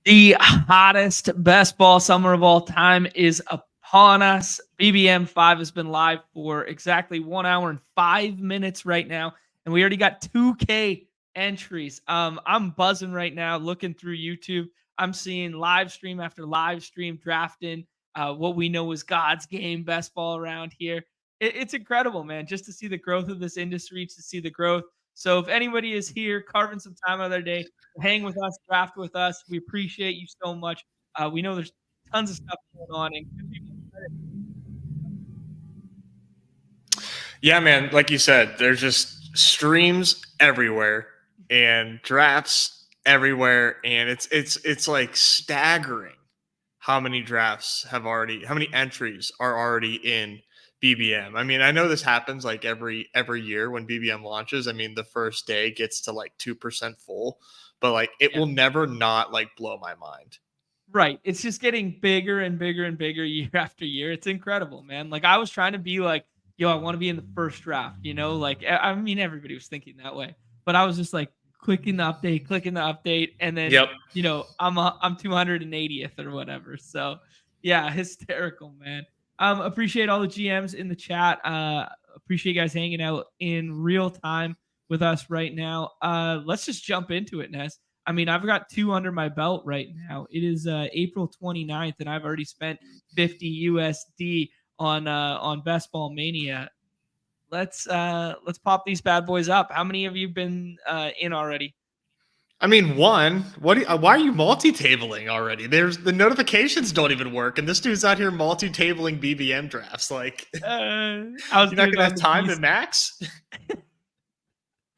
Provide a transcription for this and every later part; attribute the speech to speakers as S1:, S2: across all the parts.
S1: The hottest best ball summer of all time is upon us. BBM 5 has been live for exactly 1 hour and 5 minutes right now, and we already got 2K entries. I'm buzzing right now looking through YouTube. I'm seeing live stream after live stream drafting what we know is God's game best ball around here. It's incredible, man, just to see the growth of this industry, to see the growth. So if anybody is here carving some time out of their day, hang with us, draft with us. We appreciate you so much. We know there's tons of stuff going on, and
S2: Yeah, man. Like you said, there's just streams everywhere and drafts everywhere, and it's like staggering how many how many entries are already in BBM. I mean, I know this happens like every year when BBM launches. I mean, the first day gets to like 2% full, but like it will never not like blow my mind.
S1: right, it's just getting bigger and bigger and bigger year after year. It's incredible, man. Like I was trying to be like, yo, I want to be in the first draft. Like I mean, everybody was thinking that way, but I was just like clicking the update, and then
S2: Yep.
S1: I'm 280th or whatever. So yeah, hysterical, man. Appreciate all the GMs in the chat. Appreciate you guys hanging out in real time with us right now. Let's just jump into it, Ness. I mean, I've got 2 under my belt right now. It is April 29th, and I've already spent 50 USD on Best Ball Mania. Let's pop these bad boys up. How many of you been in already?
S2: I mean, one. Why are you multi-tabling already? There's the notifications don't even work, and this dude's out here multi-tabling BBM drafts. Like,
S1: I was
S2: you're not gonna have time to max.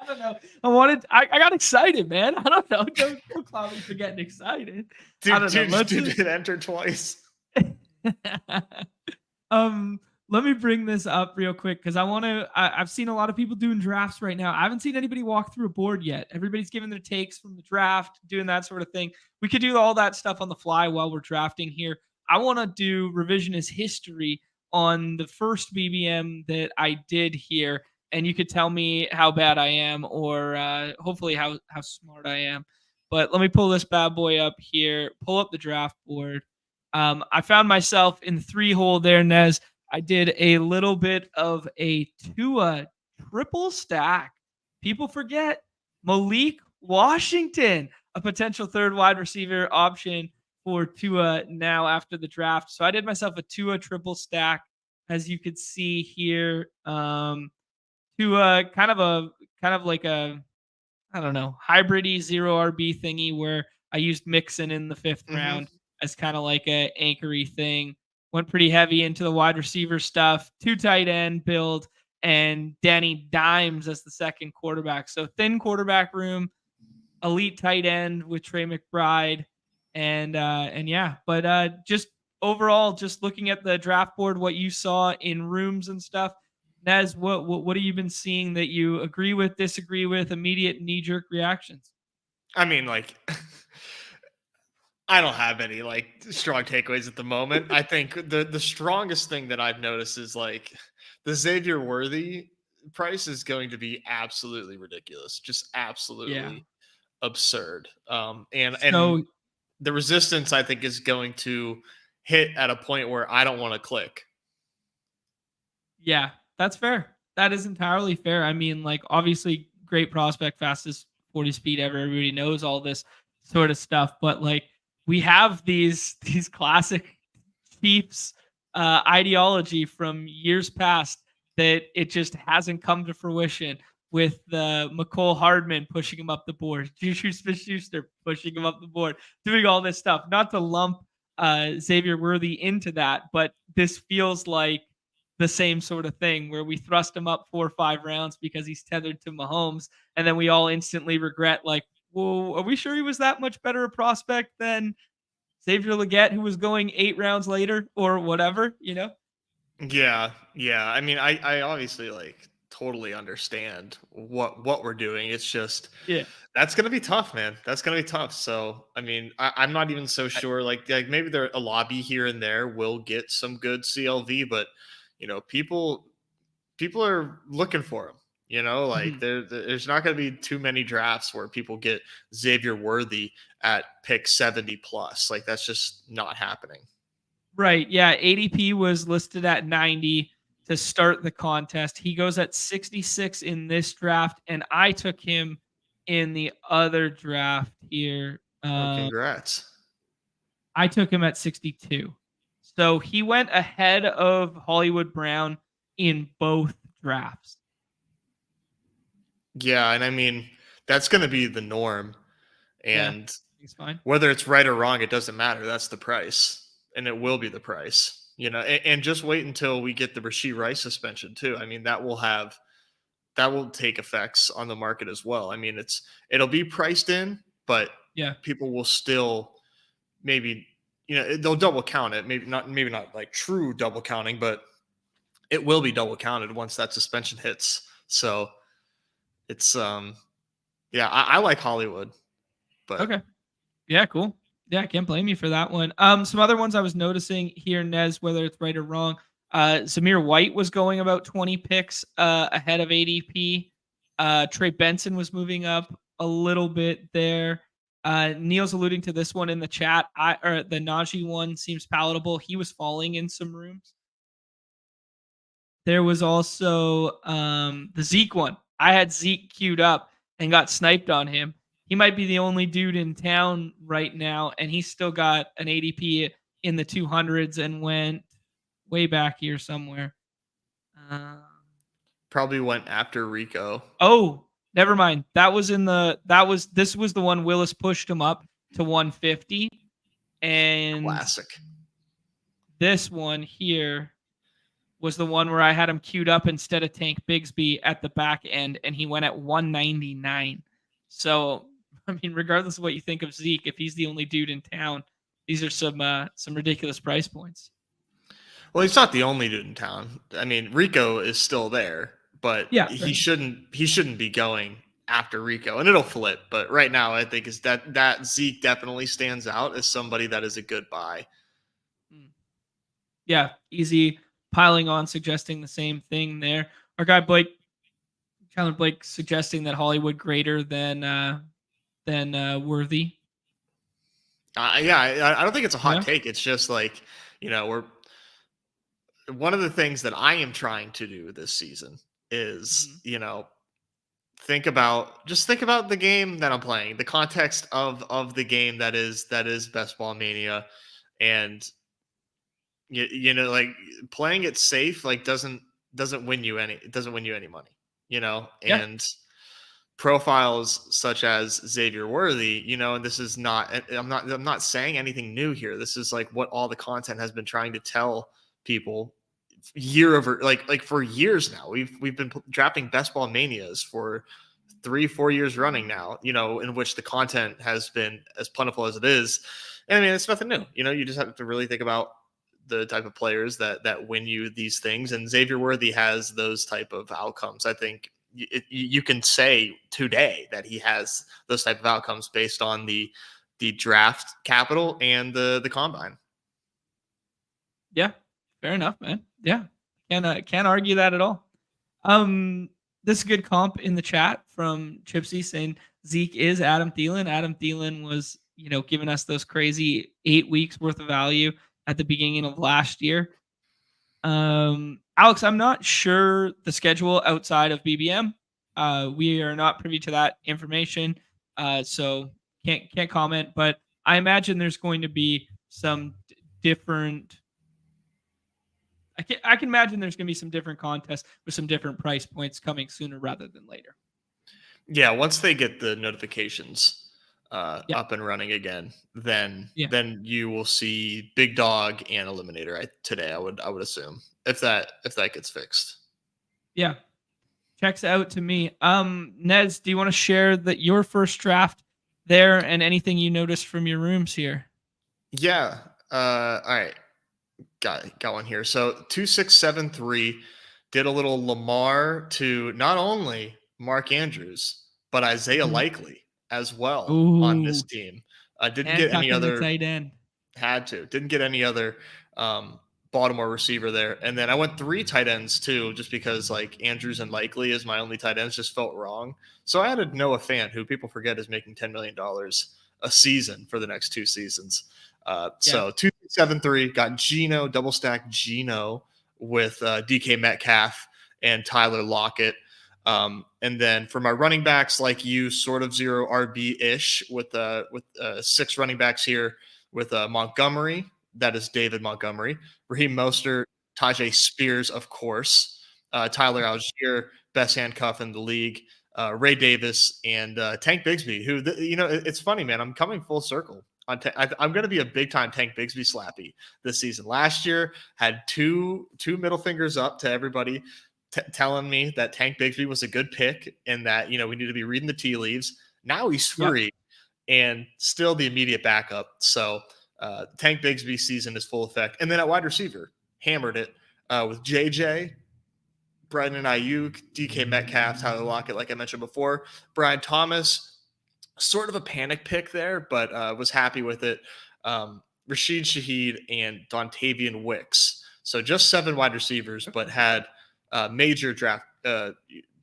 S1: I don't know. I got excited, man. I don't know. Don't clown me for getting excited.
S2: Dude did enter twice.
S1: Let me bring this up real quick because I've seen a lot of people doing drafts right now. I haven't seen anybody walk through a board yet. Everybody's giving their takes from the draft, doing that sort of thing. We could do all that stuff on the fly while we're drafting here. I want to do revisionist history on the first BBM that I did here, and you could tell me how bad I am, or hopefully how smart I am. But let me pull this bad boy up here. Pull up the draft board. I found myself in the 3-hole there, Nez. I did a little bit of a Tua triple stack. People forget Malik Washington, a potential third wide receiver option for Tua now after the draft. So I did myself a Tua triple stack, as you could see here. Tua kind of like a, I don't know, hybridy 0 RB thingy where I used Mixon in the 5th round as kind of like a anchory thing. Went pretty heavy into the wide receiver stuff, 2 tight end build, and Danny Dimes as the second quarterback. So thin quarterback room, elite tight end with Trey McBride, and yeah. But just overall, just looking at the draft board, what you saw in rooms and stuff, Nez, what have you been seeing that you agree with, disagree with, immediate knee jerk reactions?
S2: I mean, like, I don't have any like strong takeaways at the moment. I think the strongest thing that I've noticed is like the Xavier Worthy price is going to be absolutely ridiculous, just absolutely absurd. And the resistance I think is going to hit at a point where I don't want to click.
S1: Yeah, that's fair. That is entirely fair. I mean, like, obviously, great prospect, fastest 40 speed ever. Everybody knows all this sort of stuff, but like, we have these classic Chiefs ideology from years past that it just hasn't come to fruition, with McCole Hardman pushing him up the board, Juju Smith-Schuster pushing him up the board, doing all this stuff. Not to lump Xavier Worthy into that, but this feels like the same sort of thing where we thrust him up 4 or 5 rounds because he's tethered to Mahomes, and then we all instantly regret, like, well, are we sure he was that much better a prospect than Xavier Legette, who was going 8 rounds later or whatever,
S2: Yeah. I mean, I obviously like totally understand what we're doing. It's just that's gonna be tough, man. That's gonna be tough. So I mean, I'm not even so sure. Like maybe there a lobby here and there will get some good CLV, but people are looking for him. You know, like
S1: Mhm.
S2: there's not going to be too many drafts where people get Xavier Worthy at pick 70 plus. Like that's just not happening.
S1: Right. Yeah. ADP was listed at 90 to start the contest. He goes at 66 in this draft, and I took him in the other draft here.
S2: Oh, congrats.
S1: I took him at 62. So he went ahead of Hollywood Brown in both drafts.
S2: Yeah, and I mean that's going to be the norm,
S1: Yeah.
S2: and
S1: He's fine.
S2: whether it's right or wrong, it doesn't matter. That's the price, and it will be the price. You know, and just wait until we get the Rashee Rice suspension too. I mean, that will take effects on the market as well. I mean, it'll be priced in, but
S1: Yeah.
S2: people will still maybe they'll double count it. Maybe not like true double counting, but it will be double counted once that suspension hits. So it's yeah, I like Hollywood, but
S1: Okay. Yeah, cool. Yeah, I can't blame you for that one. Some other ones I was noticing here, Nez, whether it's right or wrong. Zamir White was going about 20 picks ahead of ADP. Trey Benson was moving up a little bit there. Neil's alluding to this one in the chat. Or the Najee one seems palatable. He was falling in some rooms. There was also the Zeke one. I had Zeke queued up and got sniped on him. He might be the only dude in town right now, and he's still got an ADP in the 200s and went way back here somewhere. Um,
S2: probably went after Rico.
S1: oh, never mind. This was the one Willis pushed him up to 150, and
S2: Classic.
S1: this one here was the one where I had him queued up instead of Tank Bigsby at the back end, and he went at 199. So, I mean, regardless of what you think of Zeke, if he's the only dude in town, these are some ridiculous price points.
S2: Well, he's not the only dude in town. I mean, Rico is still there, but
S1: Yeah,
S2: he shouldn't be going after Rico, and it'll flip. But right now, I think is that Zeke definitely stands out as somebody that is a good buy.
S1: Yeah, easy piling on, suggesting the same thing there. Our guy Chandler Blake, suggesting that Hollywood greater than Worthy.
S2: Yeah, I don't think it's a hot
S1: Yeah.
S2: take. It's just like we're one of the things that I am trying to do this season is think about the game that I'm playing, the context of the game that is Best Ball Mania, and like playing it safe like doesn't win you any money,
S1: Yeah.
S2: and profiles such as Xavier Worthy, and this is not I'm not saying anything new here. This is like what all the content has been trying to tell people year over like for years now. We've been drafting Best Ball Manias for 3-4 years running now, in which the content has been as plentiful as it is. And I mean, it's nothing new. You just have to really think about the type of players that win you these things. And Xavier Worthy has those type of outcomes. I think you can say today that he has those type of outcomes based on the draft capital and the combine.
S1: Yeah, fair enough, man. Yeah, can't argue that at all. This is a good comp in the chat from Chipsy saying Zeke is Adam Thielen. Adam Thielen was giving us those crazy 8 weeks worth of value at the beginning of last year. Alex, I'm not sure the schedule outside of BBM. We are not privy to that information, so can't comment. But I imagine there's going to be some different. I can imagine there's going to be some different contests with some different price points coming sooner rather than later.
S2: Yeah, once they get the notifications
S1: Yeah.
S2: up and running again, then
S1: Yeah.
S2: then you will see Big Dog and Eliminator today. I would assume if that gets fixed.
S1: Yeah, checks out to me. Nez, do you want to share your first draft there and anything you noticed from your rooms here?
S2: Yeah. All right. Got one here. So 2673 did a little Lamar to not only Mark Andrews but Isaiah Likely as well on this team. Didn't get any other
S1: tight end.
S2: Didn't get any other Baltimore receiver there. And then I went 3 tight ends too, just because like Andrews and Likely as my only tight ends just felt wrong. So I added Noah Fant, who people forget is making $10 million a season for the next 2 seasons.
S1: Yeah.
S2: So 2-7-3 got Geno, double stack Geno with DK Metcalf and Tyler Lockett. And then for my running backs, like you, sort of 0 RB ish with 6 running backs here with Montgomery. That is David Montgomery, Raheem Mostert, Tajay Spears, of course, Tyler Algier, best handcuff in the league, Ray Davis, and Tank Bigsby. Who it's funny, man. I'm coming full circle. I'm going to be a big time Tank Bigsby slappy this season. Last year had two middle fingers up to everybody telling me that Tank Bigsby was a good pick and that we need to be reading the tea leaves. Now he's free and still the immediate backup. So Tank Bigsby season is full effect. And then at wide receiver, hammered it with JJ, Brandon Ayuk, DK Metcalf, Tyler Lockett, like I mentioned before. Brian Thomas, sort of a panic pick there, but was happy with it. Rashid Shaheed and Dontavian Wicks. So just 7 wide receivers, but had major draft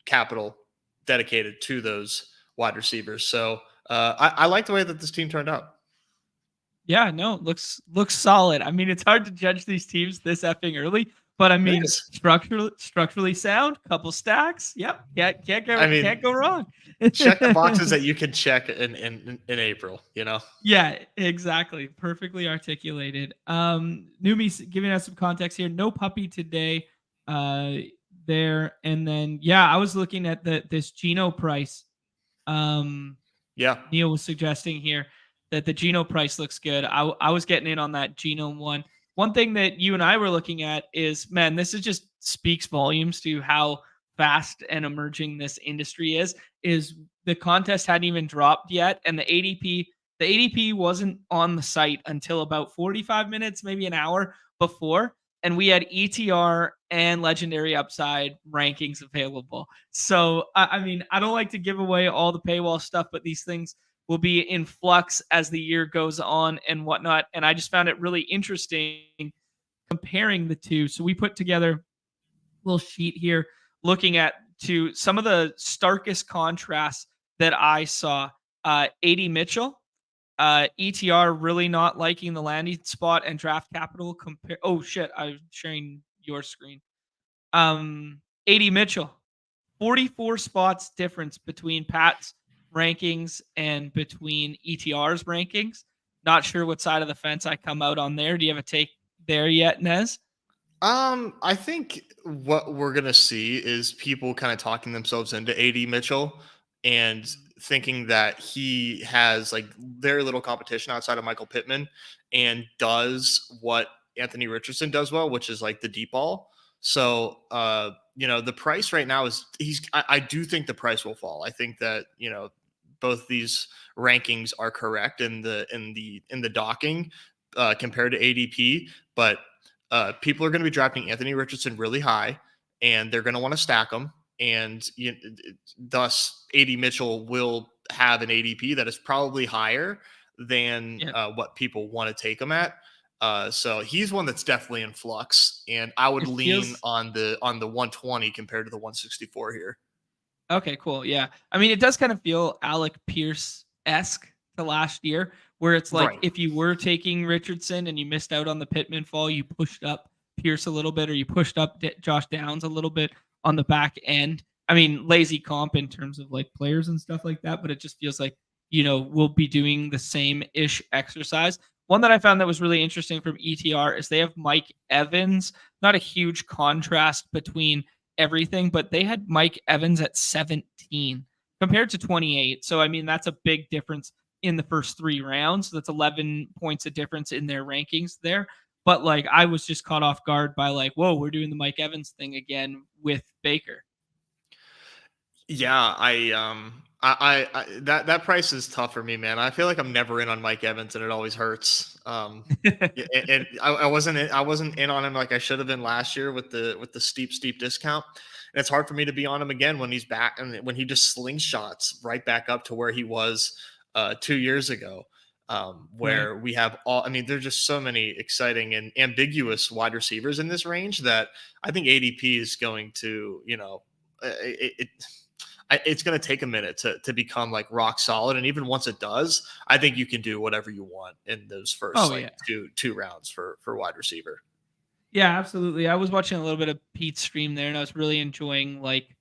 S2: capital dedicated to those wide receivers. So I like the way that this team turned out.
S1: Yeah, no, looks solid. I mean, it's hard to judge these teams this effing early, but I mean, structurally sound, couple stacks. Yep, can't go wrong.
S2: Check the boxes that you can check in April.
S1: Yeah, exactly. Perfectly articulated. Neumy giving us some context here. No puppy today. There and then I was looking at this Geno price. Neil was suggesting here that the Geno price looks good. I was getting in on that Geno one. One thing that you and I were looking at is, man, this is just speaks volumes to how fast and emerging this industry is the contest hadn't even dropped yet. And the ADP wasn't on the site until about 45 minutes, maybe an hour before. And we had ETR and legendary upside rankings available. So, I mean, I don't like to give away all the paywall stuff, but these things will be in flux as the year goes on and whatnot. And I just found it really interesting comparing the two. So we put together a little sheet here looking at some of the starkest contrasts that I saw. AD Mitchell, ETR really not liking the landing spot and draft capital compare. Oh shit, I'm sharing your screen. AD Mitchell, 44 spots difference between Pat's rankings and between ETR's rankings. Not sure what side of the fence I come out on there. Do you have a take there yet, Nez?
S2: I think what we're gonna see is people kind of talking themselves into AD Mitchell and thinking that he has like very little competition outside of Michael Pittman and does what Anthony Richardson does well, which is like the deep ball. So the price right now is I do think the price will fall. I think that both these rankings are correct in the docking compared to ADP, but people are going to be drafting Anthony Richardson really high, and they're going to want to stack him, and thus AD Mitchell will have an ADP that is probably higher than what people want to take him at. So he's one that's definitely in flux, and I would lean on the 120 compared to the 164 here.
S1: Okay, cool. Yeah. I mean, it does kind of feel Alec Pierce-esque to last year, where it's like if you were taking Richardson and you missed out on the Pittman fall, you pushed up Pierce a little bit, or you pushed up Josh Downs a little bit on the back end. I mean, lazy comp in terms of like players and stuff like that, but it just feels like, we'll be doing the same-ish exercise. One that I found that was really interesting from ETR is they have Mike Evans, not a huge contrast between everything, but they had Mike Evans at 17 compared to 28. So, I mean, that's a big difference in the first 3 rounds. That's 11 points of difference in their rankings there. But like, I was just caught off guard by like, whoa, we're doing the Mike Evans thing again with Baker.
S2: Yeah, I that price is tough for me, man. I feel like I'm never in on Mike Evans, and it always hurts. And I wasn't in on him like I should have been last year with the steep discount. And it's hard for me to be on him again when he's back and when he just slingshots right back up to where he was 2 years ago. where we have all. I mean, there's just so many exciting and ambiguous wide receivers in this range that I think ADP is going to, it's going to take a minute to become like rock solid. And even once it does, I think you can do whatever you want in those first two rounds for wide receiver.
S1: Yeah, absolutely. I was watching a little bit of Pete's stream there, and I was really enjoying, like,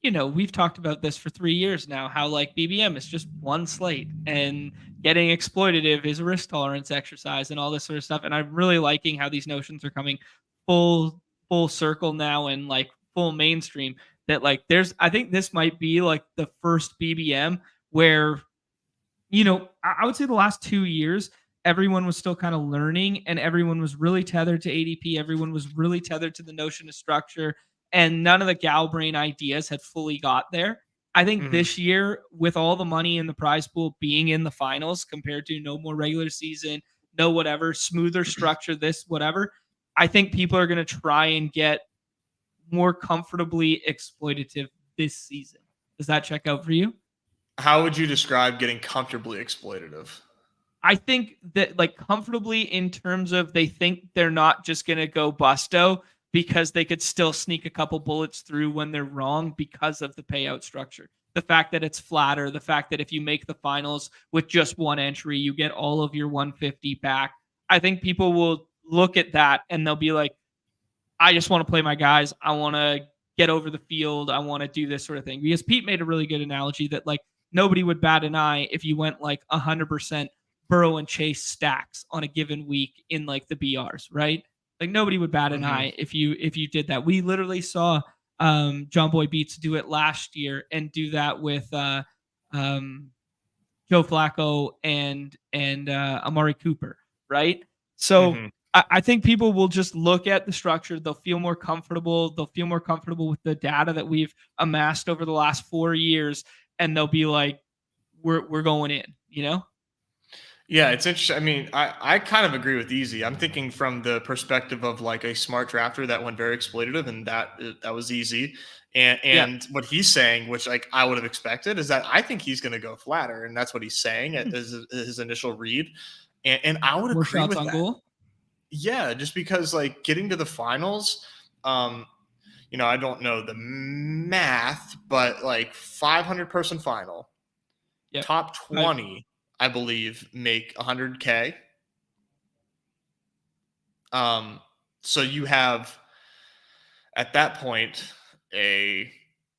S1: we've talked about this for 3 years now, how like BBM is just one slate, and getting exploitative is a risk tolerance exercise and all this sort of stuff. And I'm really liking how these notions are coming full circle now, and like full mainstream, that like I think this might be like the first BBM where, I would say the last 2 years, everyone was still kind of learning, and everyone was really tethered to ADP. Everyone was really tethered to the notion of structure, and none of the gal brain ideas had fully got there. I think this year, with all the money in the prize pool being in the finals compared to no more regular season, no whatever, smoother structure, this, whatever, I think people are going to try and get more comfortably exploitative this season. Does that check out for you?
S2: How would you describe getting comfortably exploitative?
S1: I think that like comfortably in terms of they think they're not just going to go busto because they could still sneak a couple bullets through when they're wrong because of the payout structure. The fact that it's flatter, the fact that if you make the finals with just one entry, you get all of your 150 back. I think people will look at that and they'll be like, I just want to play my guys. I want to get over the field. I want to do this sort of thing. Because Pete made a really good analogy that like nobody would bat an eye if you went like 100% Burrow and Chase stacks on a given week in like the BRs, right? Like nobody would bat an eye if you did that. We literally saw John Boy Beats do it last year and do that with Joe Flacco and Amari Cooper, right? So I think people will just look at the structure. They'll feel more comfortable. They'll feel more comfortable with the data that we've amassed over the last 4 years, and they'll be like, "We're going in,"
S2: Yeah, it's interesting. I mean, I kind of agree with Easy. I'm thinking from the perspective of like a smart drafter that went very exploitative, and that was Easy. And what he's saying, which like I would have expected, is that I think he's going to go flatter, and that's what he's saying at his initial read. And I would agree with that. Goal? Yeah, just because like getting to the finals, I don't know the math, but like 500-person final, top 20. I believe make 100K. So you have at that point a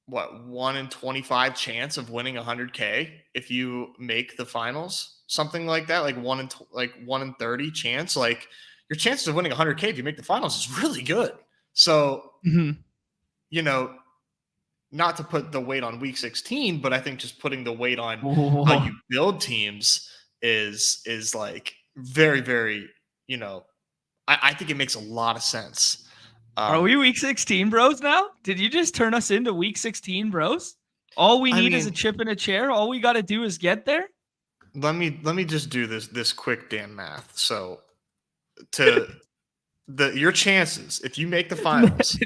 S2: 1 in 25 chance of winning 100K if you make the finals, something like that, like 1 in 30 chance. Like your chances of winning 100K if you make the finals is really good. So not to put the weight on week 16, but I think just putting the weight on how you build teams is like very, very, I think it makes a lot of sense.
S1: Are we week 16 bros now? Did you just turn us into week 16 bros? All we need is a chip and a chair. All we got to do is get there.
S2: Let me just do this quick damn math. So your chances, if you make the finals,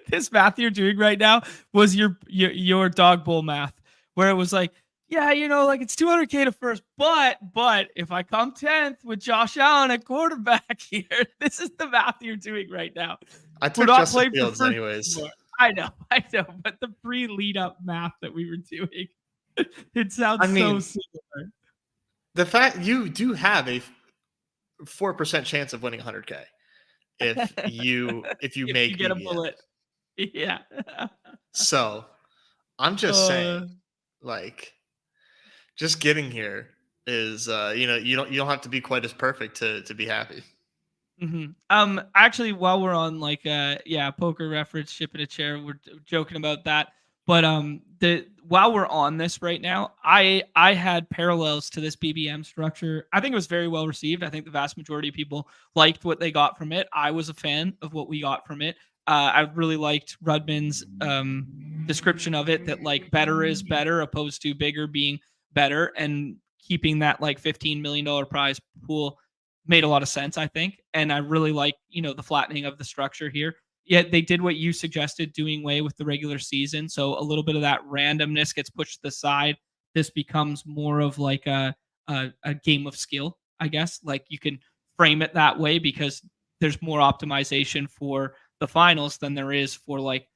S1: this math you're doing right now was your dog bowl math, where it was like, like it's 200K to first, but if I come 10th with Josh Allen at quarterback here, this is the math you're doing right now.
S2: I took Justin Fields anyways.
S1: I know, but the pre-lead up math that we were doing, it sounds so similar.
S2: The fact you do have a 4% chance of winning 100K if you get a bullet.
S1: Yeah.
S2: So I'm just saying, like, just getting here is you don't have to be quite as perfect to be happy.
S1: Actually, while we're on like poker reference, shipping a chair, we're joking about that. But while we're on this right now, I had parallels to this BBM structure. I think it was very well received. I think the vast majority of people liked what they got from it. I was a fan of what we got from it. I really liked Rudman's description of it, that like better is better opposed to bigger being better, and keeping that like $15 million prize pool made a lot of sense, I think. And I really like, the flattening of the structure here. Yet they did what you suggested, doing away with the regular season. So a little bit of that randomness gets pushed to the side. this becomes more of like a game of skill, I guess. Like you can frame it that way because there's more optimization for the finals than there is for like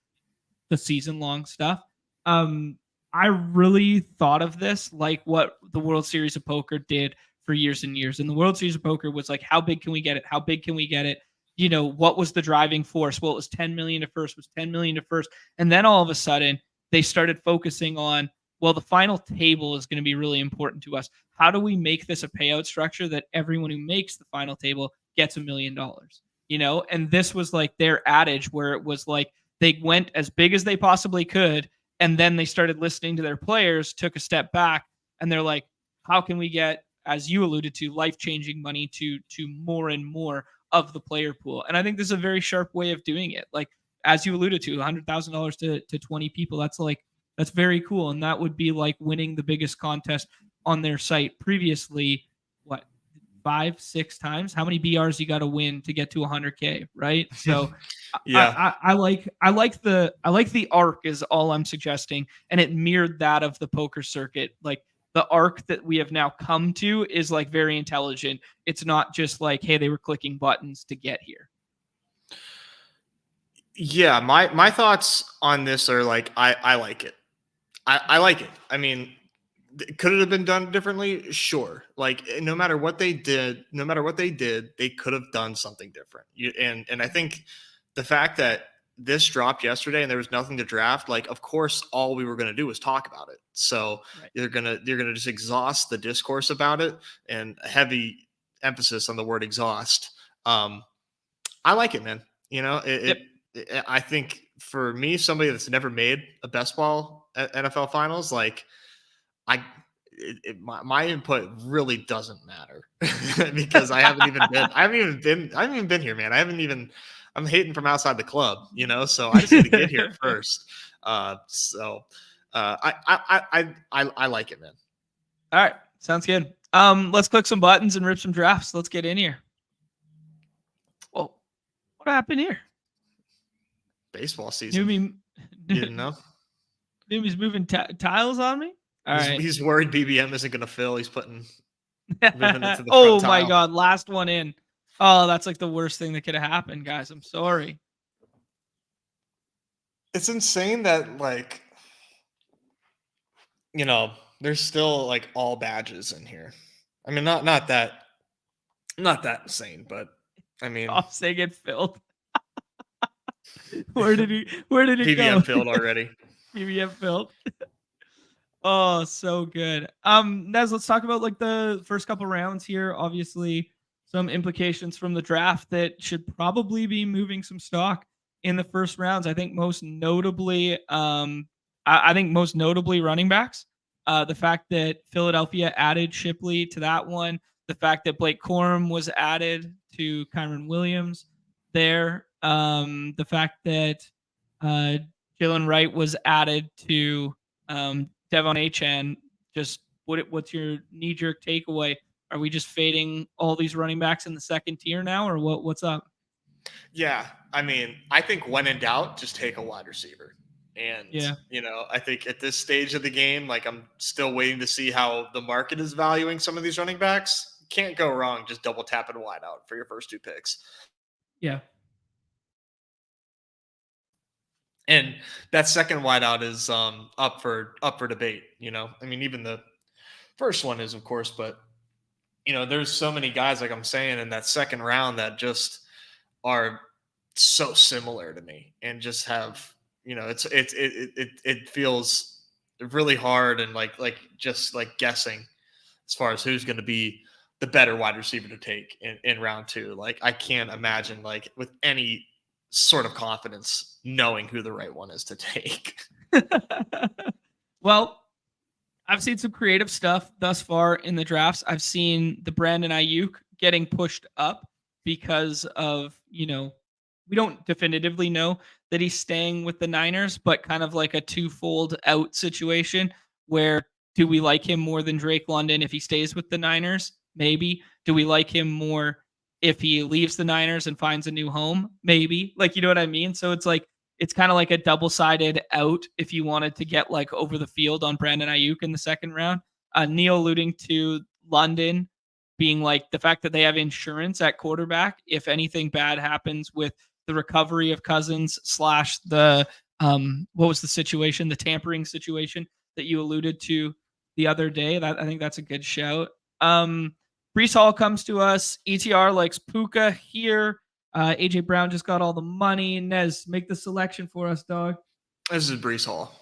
S1: the season long stuff. Um, I really thought of this like what the World Series of Poker did for years and years. And the World Series of Poker was like, how big can we get it? How big can we get it? You know, what was the driving force? Well, it was 10 million to first, was 10 million to first. And then all of a sudden, they started focusing on, well, the final table is going to be really important to us. How do we make this a payout structure that everyone who makes the final table gets $1 million? You know, and this was like their adage where it was like, they went as big as they possibly could, and then they started listening to their players, took a step back, and they're like, how can we get, as you alluded to, life-changing money to more and more of the player pool? And I think this is a very sharp way of doing it. Like, as you alluded to, $100,000 to 20 people, that's very cool. And that would be like winning the biggest contest on their site previously, what, 5-6 times? How many BRs you got to win to get to 100K, right? So
S2: Yeah.
S1: I like the arc is all I'm suggesting, and it mirrored that of the poker circuit. Like the arc that we have now come to is like very intelligent. It's not just like, hey, they were clicking buttons to get here.
S2: Yeah, my thoughts on this are like I like it. I like it. I mean, could it have been done differently? Sure. Like no matter what they did, they could have done something different. And I think the fact that this dropped yesterday and there was nothing to draft, like of course all we were going to do was talk about it. So
S1: Right.
S2: you're gonna just exhaust the discourse about it, and heavy emphasis on the word exhaust. I like it, man. You know, I think for me, somebody that's never made a best ball at NFL finals, like my input really doesn't matter because I haven't even been here, man. I'm hating from outside the club, you know, so I just need to get here first. I like it, man.
S1: All right. Sounds good. Let's click some buttons and rip some drafts. Let's get in here. Well, what happened here?
S2: Baseball season.
S1: Neumy,
S2: You didn't know?
S1: Neumy's moving tiles on me. All right.
S2: He's worried BBM isn't going to fill. He's moving it to the
S1: Oh
S2: front
S1: my
S2: tile.
S1: God. Last one in. Oh, that's like the worst thing that could have happened, guys. I'm sorry.
S2: It's insane that, like, you know, there's still like all badges in here. I mean, not that insane, but I mean,
S1: Stop saying it filled. Where did it
S2: BBM
S1: go?
S2: filled already.
S1: BBM filled. Oh, so good. Nez, let's talk about like the first couple rounds here. Obviously, some implications from the draft that should probably be moving some stock in the first rounds. I think most notably, I think most notably running backs. The fact that Philadelphia added Shipley to that one, the fact that Blake Corum was added to Kyron Williams there, the fact that Jalen Wright was added to Devon Achan. Just what's your knee-jerk takeaway? Are we just fading all these running backs in the second tier now, or what's up?
S2: Yeah, I mean, I think when in doubt, just take a wide receiver. And, you know, I think at this stage of the game, like I'm still waiting to see how the market is valuing some of these running backs. Can't go wrong just double tapping wide out for your first two picks.
S1: Yeah.
S2: And that second wideout is up for debate. You know, I mean, even the first one is, of course, but you know, there's so many guys, like I'm saying, in that second round that just are so similar to me, and just have, you know, it feels really hard and like just like guessing as far as who's going to be the better wide receiver to take in round two. Like I can't imagine like with any sort of confidence knowing who the right one is to take.
S1: Well, I've seen some creative stuff thus far in the drafts. I've seen the Brandon Ayuk getting pushed up because of, you know, we don't definitively know that he's staying with the Niners, but kind of like a twofold out situation where do we like him more than Drake London if he stays with the Niners? Maybe. Do we like him more if he leaves the Niners and finds a new home? Maybe. Like, you know what I mean? So it's like it's kind of like a double-sided out if you wanted to get like over the field on Brandon Ayuk in the second round. Neil alluding to London being like the fact that they have insurance at quarterback if anything bad happens with the recovery of Cousins / the what was the situation, the tampering situation that you alluded to the other day. That I think that's a good shout. Brees Hall comes to us. ETR likes Puka here. AJ Brown just got all the money. Nez, make the selection for us, dog.
S2: This is Brees Hall.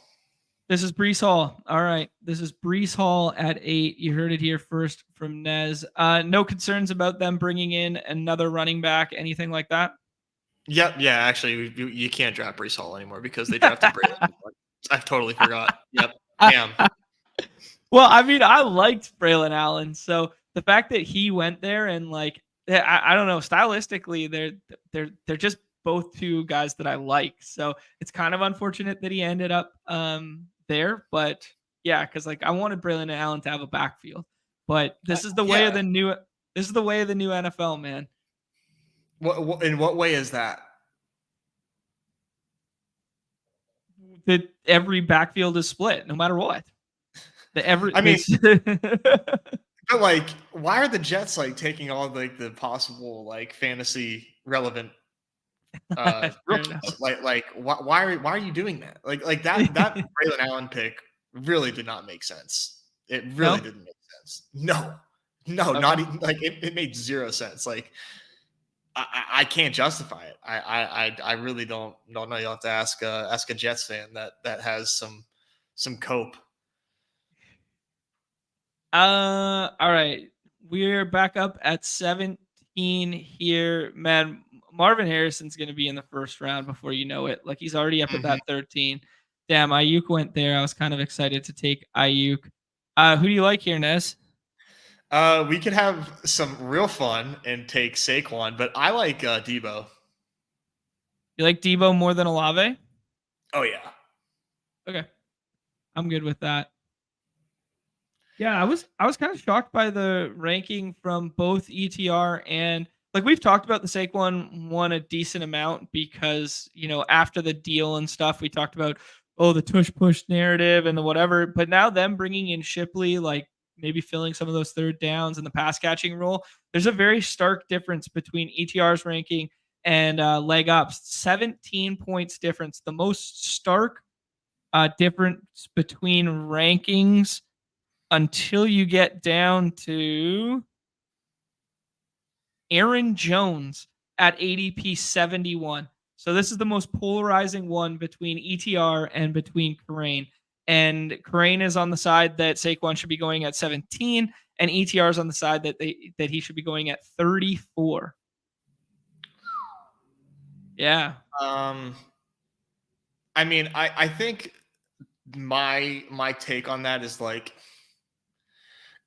S1: This is Brees Hall. All right. This is Brees Hall at 8. You heard it here first from Nez. No concerns about them bringing in another running back, anything like that?
S2: Yep. Yeah, actually, you can't draft Brees Hall anymore because they drafted Braylon. I totally forgot. Yep. Damn.
S1: Well, I mean, I liked Braylon Allen. So the fact that he went there and like, I don't know, stylistically, they're just both two guys that I like. So it's kind of unfortunate that he ended up there. But yeah, because like I wanted Braylon Allen to have a backfield. But this is the way of the new NFL, man.
S2: What in what way is that?
S1: That every backfield is split, no matter what.
S2: I mean, but like, why are the Jets like taking all like the possible like fantasy relevant rookies? Why are you doing that? Like that Braylon Allen pick really did not make sense. It really didn't make sense. No, okay. Not even like it made zero sense. Like I can't justify it. I really don't know. You'll have to ask a Jets fan that has some cope.
S1: All right. We're back up at 17 here. Man, Marvin Harrison's going to be in the first round before you know it. Like he's already up at that 13. Damn, Ayuk went there. I was kind of excited to take Ayuk. Who do you like here, Nez?
S2: We could have some real fun and take Saquon, but I like Debo.
S1: You like Debo more than Olave?
S2: Oh, yeah.
S1: Okay. I'm good with that. Yeah, I was kind of shocked by the ranking from both ETR and like we've talked about the Saquon one a decent amount because, you know, after the deal and stuff, we talked about, the tush push narrative and the whatever. But now them bringing in Shipley, like maybe filling some of those third downs and the pass catching role, there's a very stark difference between ETR's ranking and LegUp's. 17 points difference. The most stark difference between rankings until you get down to Aaron Jones at ADP 71. So this is the most polarizing one between ETR and between Kerrane. And Kerrane is on the side that Saquon should be going at 17, and ETR is on the side that he should be going at 34. Yeah.
S2: I mean, I think my take on that is like,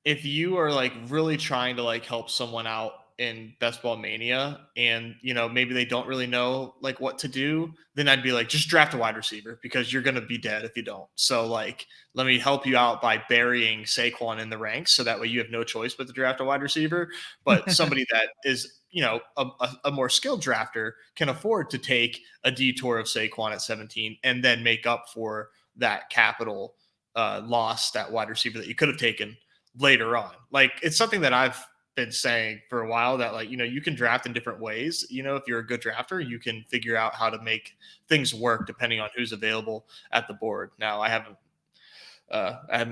S2: if you are like really trying to like help someone out in Ball Mania and, you know, maybe they don't really know like what to do, then I'd be like, just draft a wide receiver because you're going to be dead if you don't. So like, let me help you out by burying Saquon in the ranks. So that way you have no choice but to draft a wide receiver. But somebody that is, you know, a more skilled drafter can afford to take a detour of Saquon at 17 and then make up for that capital loss, that wide receiver that you could have taken later on. Like, it's something that I've been saying for a while that, like, you know, you can draft in different ways. You know, if you're a good drafter, you can figure out how to make things work depending on who's available at the board. Now, I haven't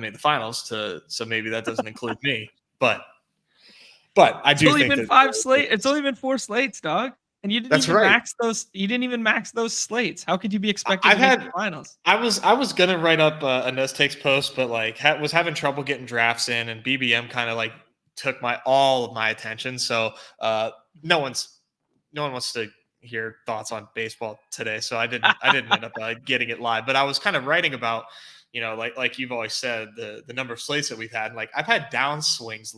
S2: made the finals, so maybe that doesn't include me, but I do think
S1: it's only been 4 slates, dog. And you didn't max those. You didn't even max those slates. How could you be expecting to make the finals?
S2: I was gonna write up a Nez Takes post, but like was having trouble getting drafts in, and BBM kind of like took all of my attention. So no one wants to hear thoughts on baseball today. So I didn't end up getting it live. But I was kind of writing about, you know, like you've always said, the number of slates that we've had. Like I've had downswings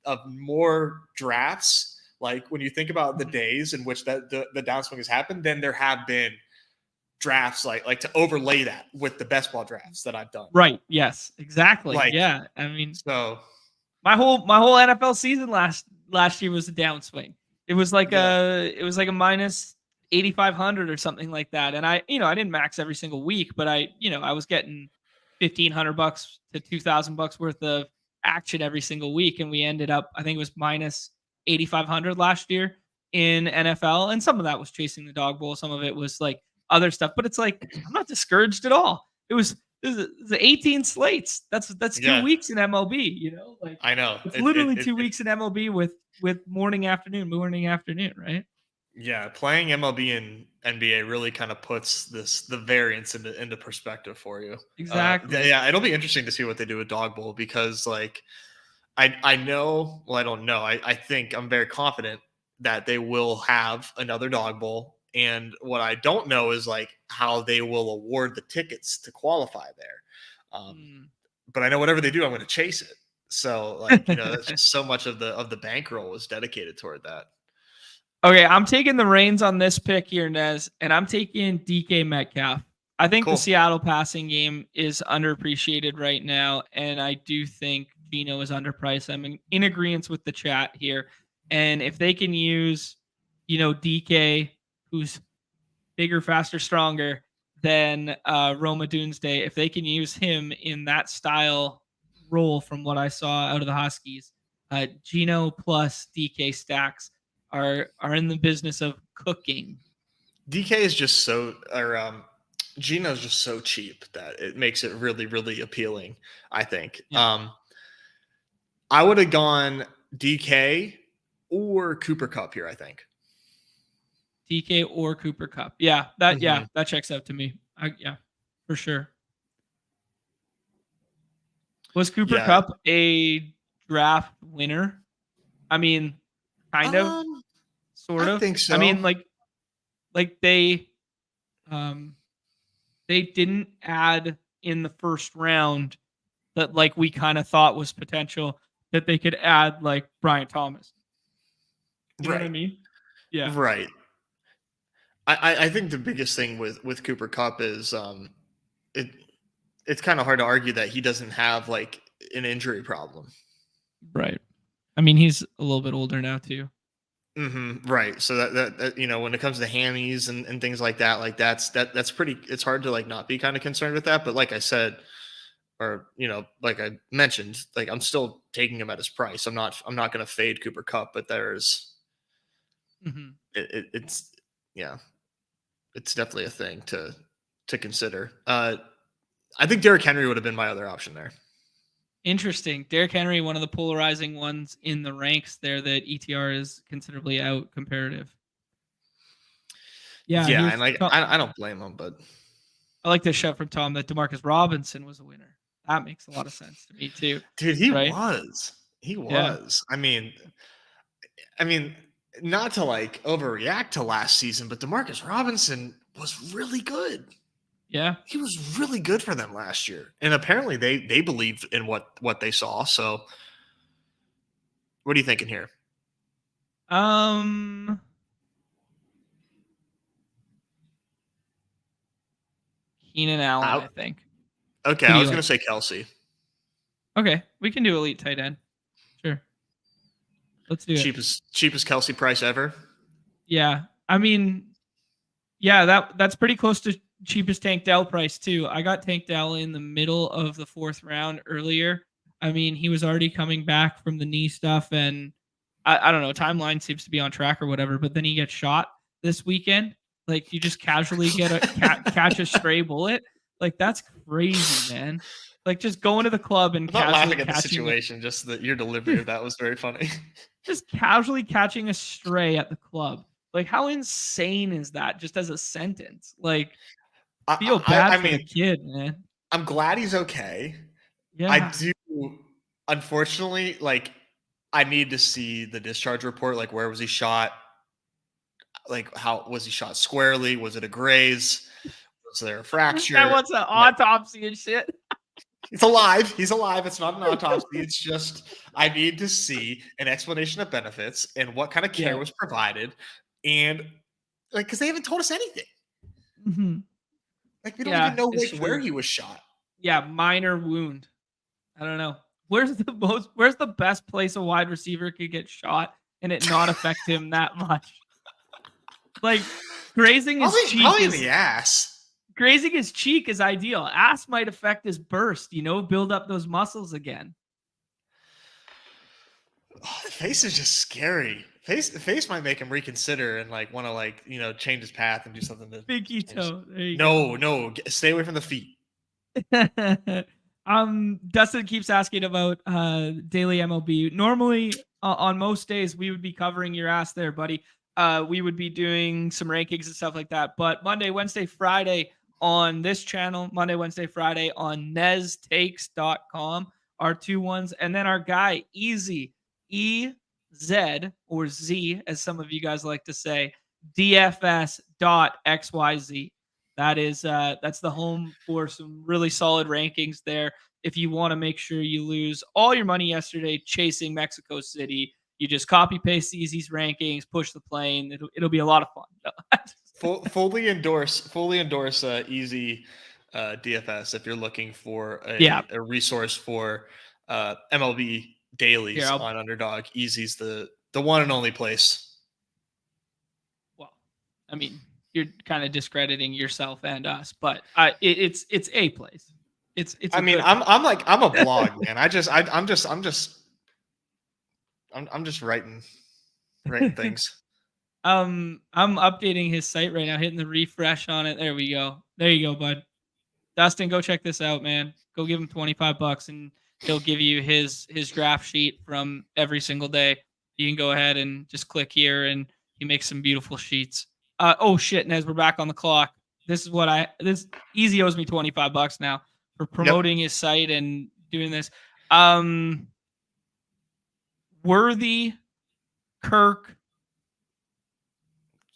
S2: of more drafts. Like when you think about the days in which the downswing has happened, then there have been drafts like to overlay that with the best ball drafts that I've done.
S1: Right. Yes, exactly. Yeah. I mean,
S2: so
S1: my whole NFL season last year was a downswing. It was like a minus 8,500 or something like that. And I didn't max every single week, but I was getting $1,500 to $2,000 worth of action every single week. And we ended up, I think it was minus 8,500 last year in NFL. And some of that was chasing the dog bowl. Some of it was like other stuff, but it's like, I'm not discouraged at all. It was the 18 slates. That's 2
S2: Yeah,
S1: weeks in MLB, like
S2: I know.
S1: it's literally 2 weeks in MLB with morning, afternoon, right?
S2: Yeah, playing MLB and NBA really kind of puts the variance into perspective for you.
S1: Exactly.
S2: Yeah, it'll be interesting to see what they do with Dog Bowl because like I know, well, I don't know. I think I'm very confident that they will have another Dog Bowl. And what I don't know is like how they will award the tickets to qualify there.
S1: Mm.
S2: But I know whatever they do, I'm going to chase it. So like, that's just so much of the bankroll is dedicated toward that.
S1: Okay, I'm taking the reins on this pick here, Nez, and I'm taking DK Metcalf. I think the
S2: Cool.
S1: Seattle passing game is underappreciated right now, and I do think Geno is underpriced. I'm in agreement with the chat here. And if they can use, DK, who's bigger, faster, stronger than Roma Doomsday, if they can use him in that style role from what I saw out of the Huskies, Geno plus DK stacks are in the business of cooking.
S2: DK is just Geno's just so cheap that it makes it really, really appealing, I think.
S1: Yeah.
S2: I would have gone DK or Cooper Kupp here, I think.
S1: DK or Cooper Kupp. Yeah, that checks out to me. Yeah, for sure. Was Cooper Kupp a draft winner? I mean, kind of, sort of.
S2: I think so.
S1: I mean, like they didn't add in the first round that like we kind of thought was potential that they could add like Brian Thomas. You know what I mean? Yeah.
S2: Right. I think the biggest thing with Cooper Kupp is it's kind of hard to argue that he doesn't have like an injury problem.
S1: Right. I mean, he's a little bit older now too.
S2: Right. So that when it comes to hammies and things like that, like that's pretty. It's hard to like not be kind of concerned with that. But like I said, or like I mentioned, like I'm still taking him at his price. I'm not going to fade Cooper Kupp, but there's it's definitely a thing to consider. I think Derrick Henry would have been my other option there.
S1: Interesting. Derrick Henry, one of the polarizing ones in the ranks there that ETR is considerably out comparative. Yeah,
S2: and like I don't blame him, but
S1: I like this shout from Tom that DeMarcus Robinson was a winner. That makes a lot of sense to me too.
S2: Dude, he was. Yeah. I mean, not to like overreact to last season, but DeMarcus Robinson was really good.
S1: Yeah.
S2: He was really good for them last year. And apparently they believed in what they saw. So what are you thinking here?
S1: Keenan Allen, I think.
S2: Okay, I was going to say Kelsey.
S1: Okay, we can do elite tight end. Sure. Let's do it.
S2: Cheapest Kelsey price ever?
S1: Yeah. I mean, yeah, that's pretty close to cheapest Tank Dell price too. I got Tank Dell in the middle of the 4th round earlier. I mean, he was already coming back from the knee stuff, and I don't know, timeline seems to be on track or whatever, but then he gets shot this weekend. Like, you just casually get catch a stray bullet. Like, that's crazy, man. Like, just going to the club and
S2: I'm not laughing at the situation, just that your delivery of that was very funny.
S1: Just casually catching a stray at the club. Like, how insane is that just as a sentence? Like, I feel bad for the kid, man.
S2: I'm glad he's okay.
S1: Yeah.
S2: I do, unfortunately, like, I need to see the discharge report. Like, where was he shot? Like, how was he shot squarely? Was it a graze? Was there a fracture?
S1: That wants an autopsy and shit.
S2: He's alive. He's alive. It's not an autopsy. It's just I need to see an explanation of benefits and what kind of care was provided, and like because they haven't told us anything. Like we don't even know where he was shot.
S1: Yeah, minor wound. I don't know. Where's the best place a wide receiver could get shot and it not affect him that much? Like Grazing his cheek
S2: probably
S1: is
S2: in the ass.
S1: Grazing his cheek is ideal. Ass might affect his burst, build up those muscles again.
S2: Oh, the face is just scary. Face might make him reconsider and like want to change his path and do something.
S1: Pinky toe. There you
S2: go.
S1: go.
S2: No, stay away from the feet.
S1: Dustin keeps asking about daily MLB. Normally, on most days, we would be covering your ass there, buddy. We would be doing some rankings and stuff like that. But Monday, Wednesday, Friday on this channel, Monday, Wednesday, Friday on neztakes.com are 2 ones. And then our guy, Easy, EZ or Z, as some of you guys like to say, DFS.xyz. That's the home for some really solid rankings there. If you want to make sure you lose all your money yesterday chasing Mexico City, you just copy paste Easy's rankings, push the plane. It'll be a lot of fun.
S2: fully endorse Easy DFS if you're looking for a resource for MLB dailies on Underdog. Easy's the one and only place.
S1: Well, I mean, you're kind of discrediting yourself and us, but it's a place. It's.
S2: I mean, I'm a blog, man. I'm just writing things.
S1: I'm updating his site right now, hitting the refresh on it. There we go. There you go, bud. Dustin, go check this out, man. Go give him $25 and he'll give you his draft sheet from every single day. You can go ahead and just click here and he makes some beautiful sheets. Oh shit, Nez, we're back on the clock. This Easy owes me $25 now for promoting his site and doing this. Worthy, Kirk,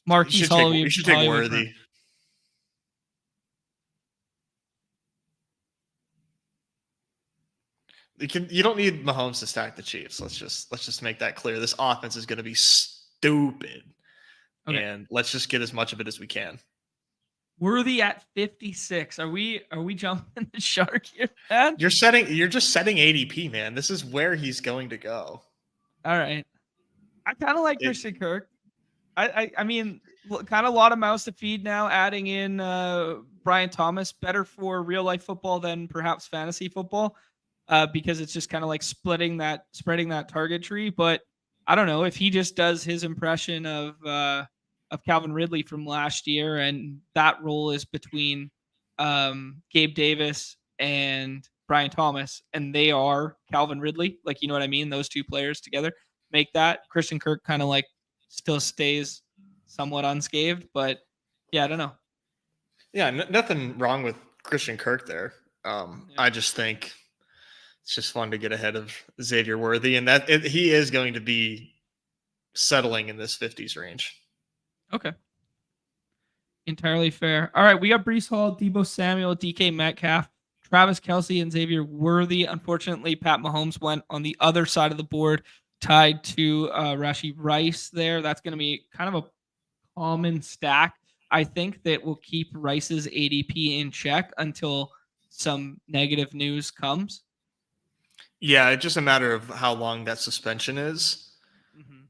S1: Marquise Holloway.
S2: You should take Worthy. You don't need Mahomes to stack the Chiefs. Let's just make that clear. This offense is going to be stupid, and let's just get as much of it as we can.
S1: Worthy at 56. Are we jumping the shark here, man?
S2: You're just setting ADP, man. This is where he's going to go.
S1: All right. I kind of like Christian Kirk. I mean, kind of a lot of mouths to feed now. Adding in Brian Thomas, better for real life football than perhaps fantasy football. Because it's just kind of like spreading that target tree. But I don't know if he just does his impression of Calvin Ridley from last year, and that role is between Gabe Davis and Brian Thomas, and they are Calvin Ridley. Like, you know what I mean? Those two players together make that. Christian Kirk kind of like still stays somewhat unscathed, but yeah, I don't know.
S2: Yeah, nothing wrong with Christian Kirk there. I just think it's just fun to get ahead of Xavier Worthy, and he is going to be settling in this 50s range.
S1: Okay. Entirely fair. All right, we got Breece Hall, Deebo Samuel, DK Metcalf, Travis Kelce, and Xavier Worthy. Unfortunately, Pat Mahomes went on the other side of the board, tied to Rashee Rice there. That's going to be kind of a common stack. I think that will keep Rice's ADP in check until some negative news comes.
S2: Yeah, it's just a matter of how long that suspension is. Mm-hmm.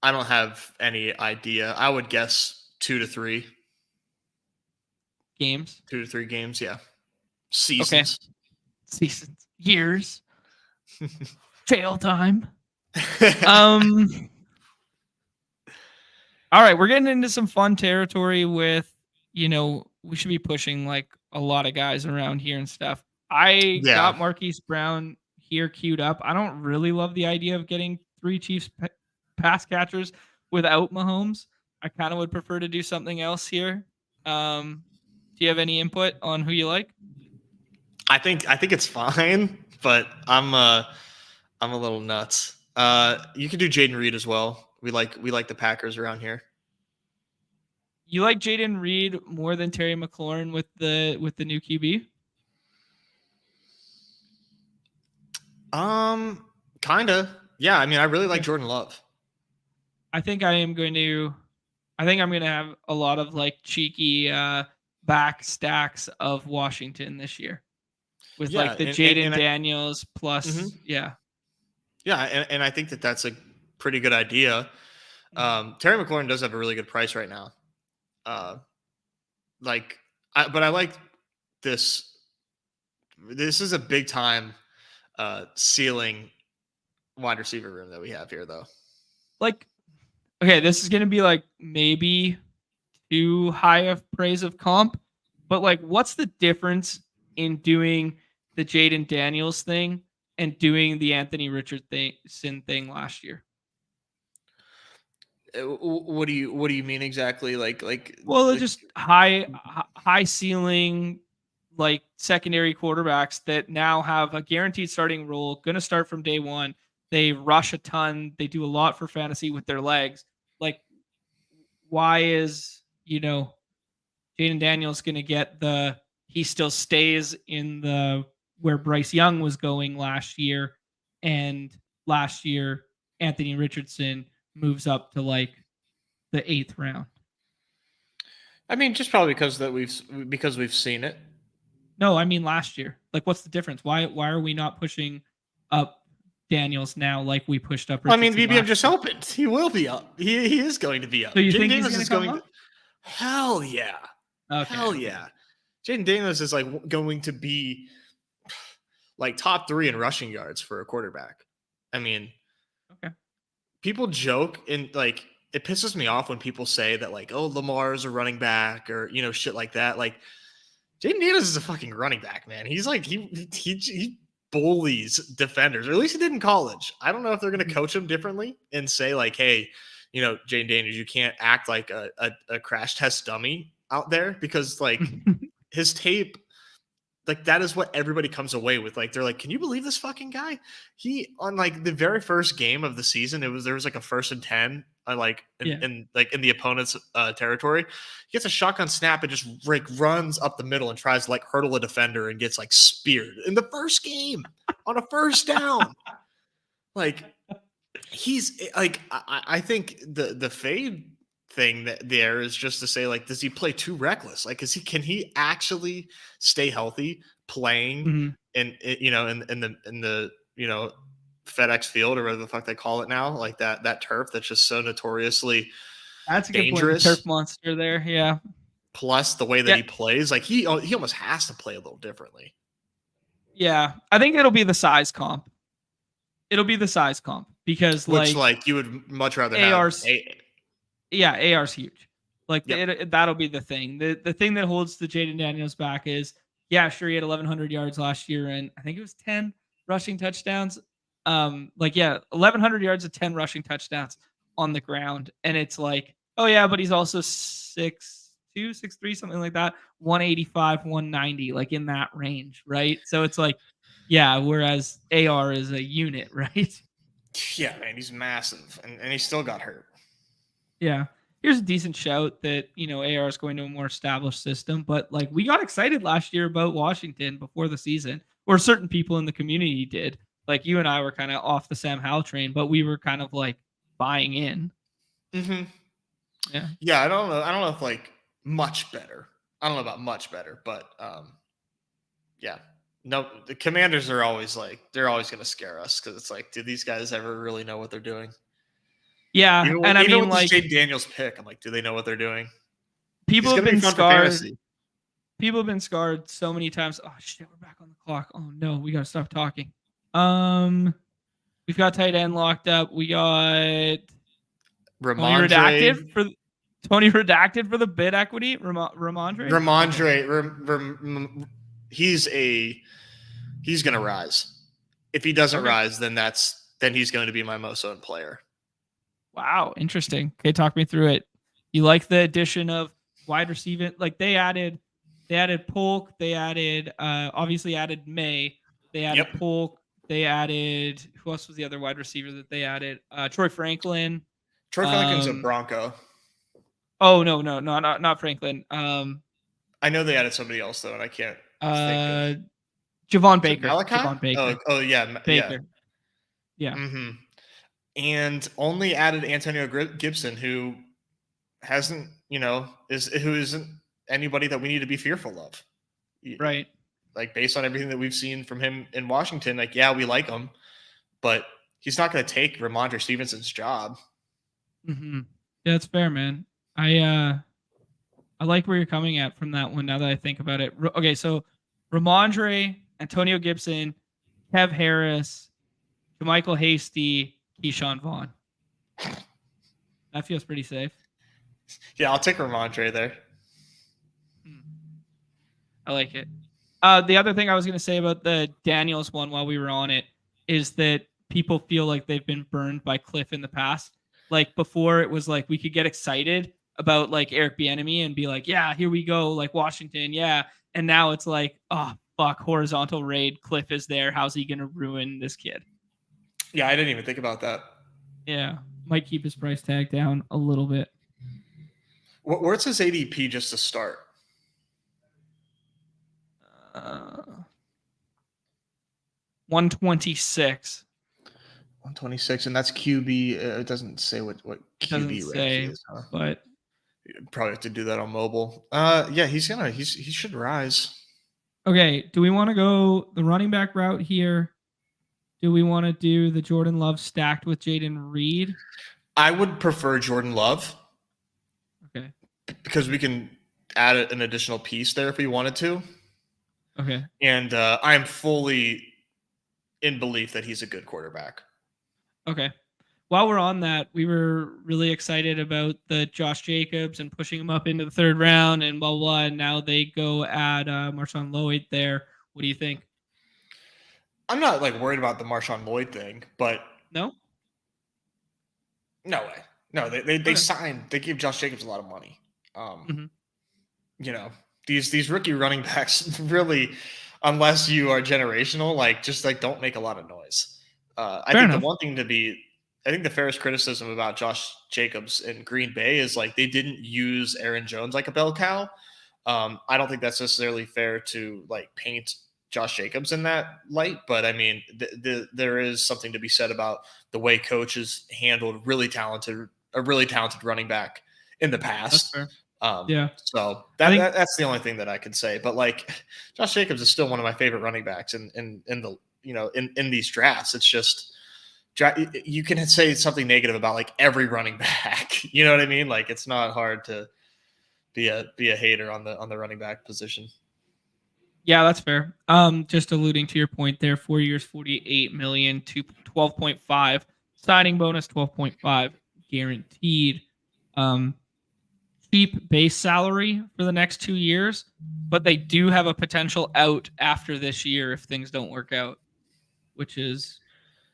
S2: I don't have any idea. I would guess 2 to 3
S1: games.
S2: 2 to 3 games, yeah. Seasons.
S1: Okay. Seasons. Years. Jail time. All right, we're getting into some fun territory with, we should be pushing like a lot of guys around here and stuff. I got Marquise Brown here queued up. I don't really love the idea of getting 3 Chiefs pass catchers without Mahomes. I kind of would prefer to do something else here. Do you have any input on who you like?
S2: I think it's fine, but I'm a little nuts. You could do Jaden Reed as well. We like the Packers around here.
S1: You like Jaden Reed more than Terry McLaurin with the new QB?
S2: Kinda. Yeah, I mean, I really like Jordan Love.
S1: I think I'm going to have a lot of like cheeky back stacks of Washington this year with like the Jaden Daniels plus. Mm-hmm. Yeah,
S2: and I think that's a pretty good idea. Terry McLaurin does have a really good price right now. Like, but I like this. This is a big time ceiling wide receiver room that we have here, though.
S1: Like, okay, this is gonna be like maybe too high of praise of comp, but like, what's the difference in doing the Jaden Daniels thing and doing the Anthony Richardson thing last year?
S2: What do you mean exactly?
S1: Well, just high ceiling, like secondary quarterbacks that now have a guaranteed starting role, going to start from day one. They rush a ton. They do a lot for fantasy with their legs. Like, why is Jaden Daniels going to get the? He still stays in the where Bryce Young was going last year, and last year Anthony Richardson moves up to like the 8th round.
S2: I mean, just probably because we've seen it.
S1: No, I mean last year. Like, what's the difference? Why are we not pushing up Daniels now like we pushed up Richardson?
S2: I mean, BBM just opened. He will be up. He is going to be up.
S1: So you
S2: Jaden
S1: think
S2: Daniels
S1: he's going to come up?
S2: Hell yeah.
S1: Okay.
S2: Hell yeah. Jaden Daniels is like going to be like top 3 in rushing yards for a quarterback. I mean,
S1: okay.
S2: People joke and like it pisses me off when people say that like, oh, Lamar's a running back or shit like that. Like, Jaden Daniels is a fucking running back, man. He's like he bullies defenders, or at least he did in college. I don't know if they're going to coach him differently and say like, hey, Jaden Daniels, you can't act like a crash test dummy out there, because like his tape, like that is what everybody comes away with. Like they're like, can you believe this fucking guy? He on like the very first game of the season, there was like a 1st and 10, in the opponent's territory. He gets a shotgun snap and just like runs up the middle and tries to like hurdle a defender and gets like speared in the first game on a 1st down. Like he's like, I think the fade thing that there is just to say like, does he play too reckless? Like, can he actually stay healthy playing in the FedEx Field or whatever the fuck they call it now, like that turf that's just so notoriously
S1: that's a
S2: dangerous.
S1: Good point. The turf monster there, yeah.
S2: Plus the way that he plays, like he almost has to play a little differently.
S1: Yeah, I think it'll be the size comp. It'll be the size comp because
S2: like you would much rather
S1: AR's,
S2: have
S1: AR's huge. Like that'll be the thing. The thing that holds the Jaden Daniels back is, yeah, sure, he had 1,100 yards last year and I think it was 10 rushing touchdowns. 1,100 yards and 10 rushing touchdowns on the ground, and it's like, oh yeah, but he's also 6'2", 6'3", something like that, 185, 190, like in that range, right? So it's like, yeah, whereas AR is a unit, right?
S2: Yeah, man, he's massive, and he still got hurt.
S1: Yeah. Here's a decent shout that, AR is going to a more established system, but like we got excited last year about Washington before the season, or certain people in the community did. Like you and I were kind of off the Sam Howell train, but we were kind of like buying in.
S2: Mm-hmm.
S1: Yeah.
S2: Yeah, I don't know if like much better. I don't know about much better, but yeah. No, the Commanders are always like, they're always going to scare us because it's like, do these guys ever really know what they're doing?
S1: Yeah,
S2: even I mean, with like Jaden Daniels pick, I'm like, do they know what they're doing?
S1: People have been scarred. People have been scarred so many times. Oh shit, we're back on the clock. Oh no, we gotta stop talking. We've got tight end locked up. We got Tony Redacted for the bid equity.
S2: Ramondre. He's gonna rise. If he doesn't rise, then he's going to be my most owned player.
S1: Wow, interesting. Okay, talk me through it. You like the addition of wide receiver? Like they added Polk, they added obviously added May, they added Polk, they added, who else was the other wide receiver that they added? Troy Franklin.
S2: Troy Franklin's a Bronco.
S1: Oh no, not Franklin.
S2: I know they added somebody else though, and I can't
S1: think of Javon Baker.
S2: Javon Baker. Oh yeah,
S1: Baker. Yeah.
S2: Mm-hmm. And only added Antonio Gibson, who hasn't, who isn't anybody that we need to be fearful of.
S1: Right.
S2: Like based on everything that we've seen from him in Washington, like, yeah, we like him, but he's not going to take Ramondre Stevenson's job.
S1: Mm-hmm. Yeah, that's fair, man. I I like where you're coming at from that one now that I think about it. Okay, so Ramondre, Antonio Gibson, Kev Harris, Michael Hasty, Keyshawn Vaughn. That feels pretty safe.
S2: Yeah, I'll take Ramondre there.
S1: I like it. The other thing I was going to say about the Daniels one while we were on it is that people feel like they've been burned by Cliff in the past. Like before, it was like we could get excited about like Eric Bieniemy and be like, yeah, here we go, like Washington, yeah. And now it's like, oh, fuck, horizontal raid. Cliff is there. How's he going to ruin this kid?
S2: Yeah, I didn't even think about that.
S1: Yeah, might keep his price tag down a little bit.
S2: Where's his ADP just to start?
S1: 126.
S2: 126, and that's QB. It doesn't say what QB rank is, huh?
S1: But
S2: probably have to do that on mobile. Yeah, he should rise.
S1: Okay, do we want to go the running back route here? Do we want to do the Jordan Love stacked with Jaden Reed?
S2: I would prefer Jordan Love.
S1: Okay.
S2: Because we can add an additional piece there if we wanted to.
S1: Okay.
S2: And I am fully in belief that he's a good quarterback.
S1: Okay. While we're on that, we were really excited about the Josh Jacobs and pushing him up into the third round and blah, blah, blah. And now they go add Marshawn Lloyd there. What do you think?
S2: I'm not like worried about the Marshawn Lloyd thing, but
S1: no
S2: way. No, they signed. They gave Josh Jacobs a lot of money. You know, these rookie running backs really, unless you are generational, like just like don't make a lot of noise. I think the one thing I think the fairest criticism about Josh Jacobs in Green Bay is like they didn't use Aaron Jones like a bell cow. I don't think that's necessarily fair to like paint Josh Jacobs in that light, but I mean, there is something to be said about the way coaches handled a really talented running back in the past.
S1: That's fair. Yeah.
S2: So that's the only thing that I can say. But like, Josh Jacobs is still one of my favorite running backs in the in these drafts. It's just you can say something negative about like every running back. You know what I mean? Like it's not hard to be a hater on the running back position.
S1: Yeah, that's fair. Just alluding to your point there, 4 years, 48 million to 12.5 signing bonus, 12.5 guaranteed. Cheap base salary for the next 2 years, but they do have a potential out after this year if things don't work out, which is,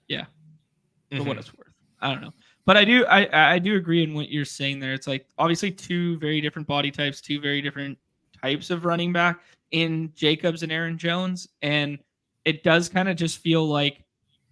S1: for what it's worth. I don't know. But I do agree in what you're saying there. It's like obviously two very different body types, two very different types of running back in Jacobs and Aaron Jones. And it does kind of just feel like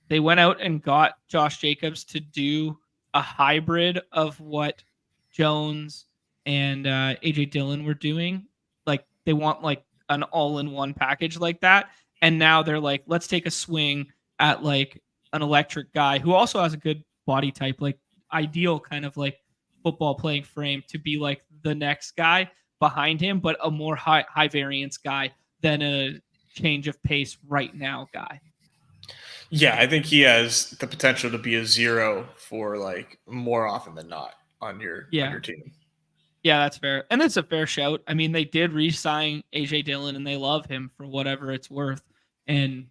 S1: they went out and got Josh Jacobs to do a hybrid of what Jones and AJ Dillon were doing. Like they want like an all-in-one package like that. And now they're like, let's take a swing at like an electric guy who also has a good body type, like ideal kind of like football playing frame to be like the next guy behind him, but a more high variance guy than a change of pace right now guy.
S2: Yeah, I think he has the potential to be a zero for like more often than not on your team.
S1: Yeah, that's fair. And it's a fair shout. I mean, they did re-sign AJ Dillon and they love him for whatever it's worth. And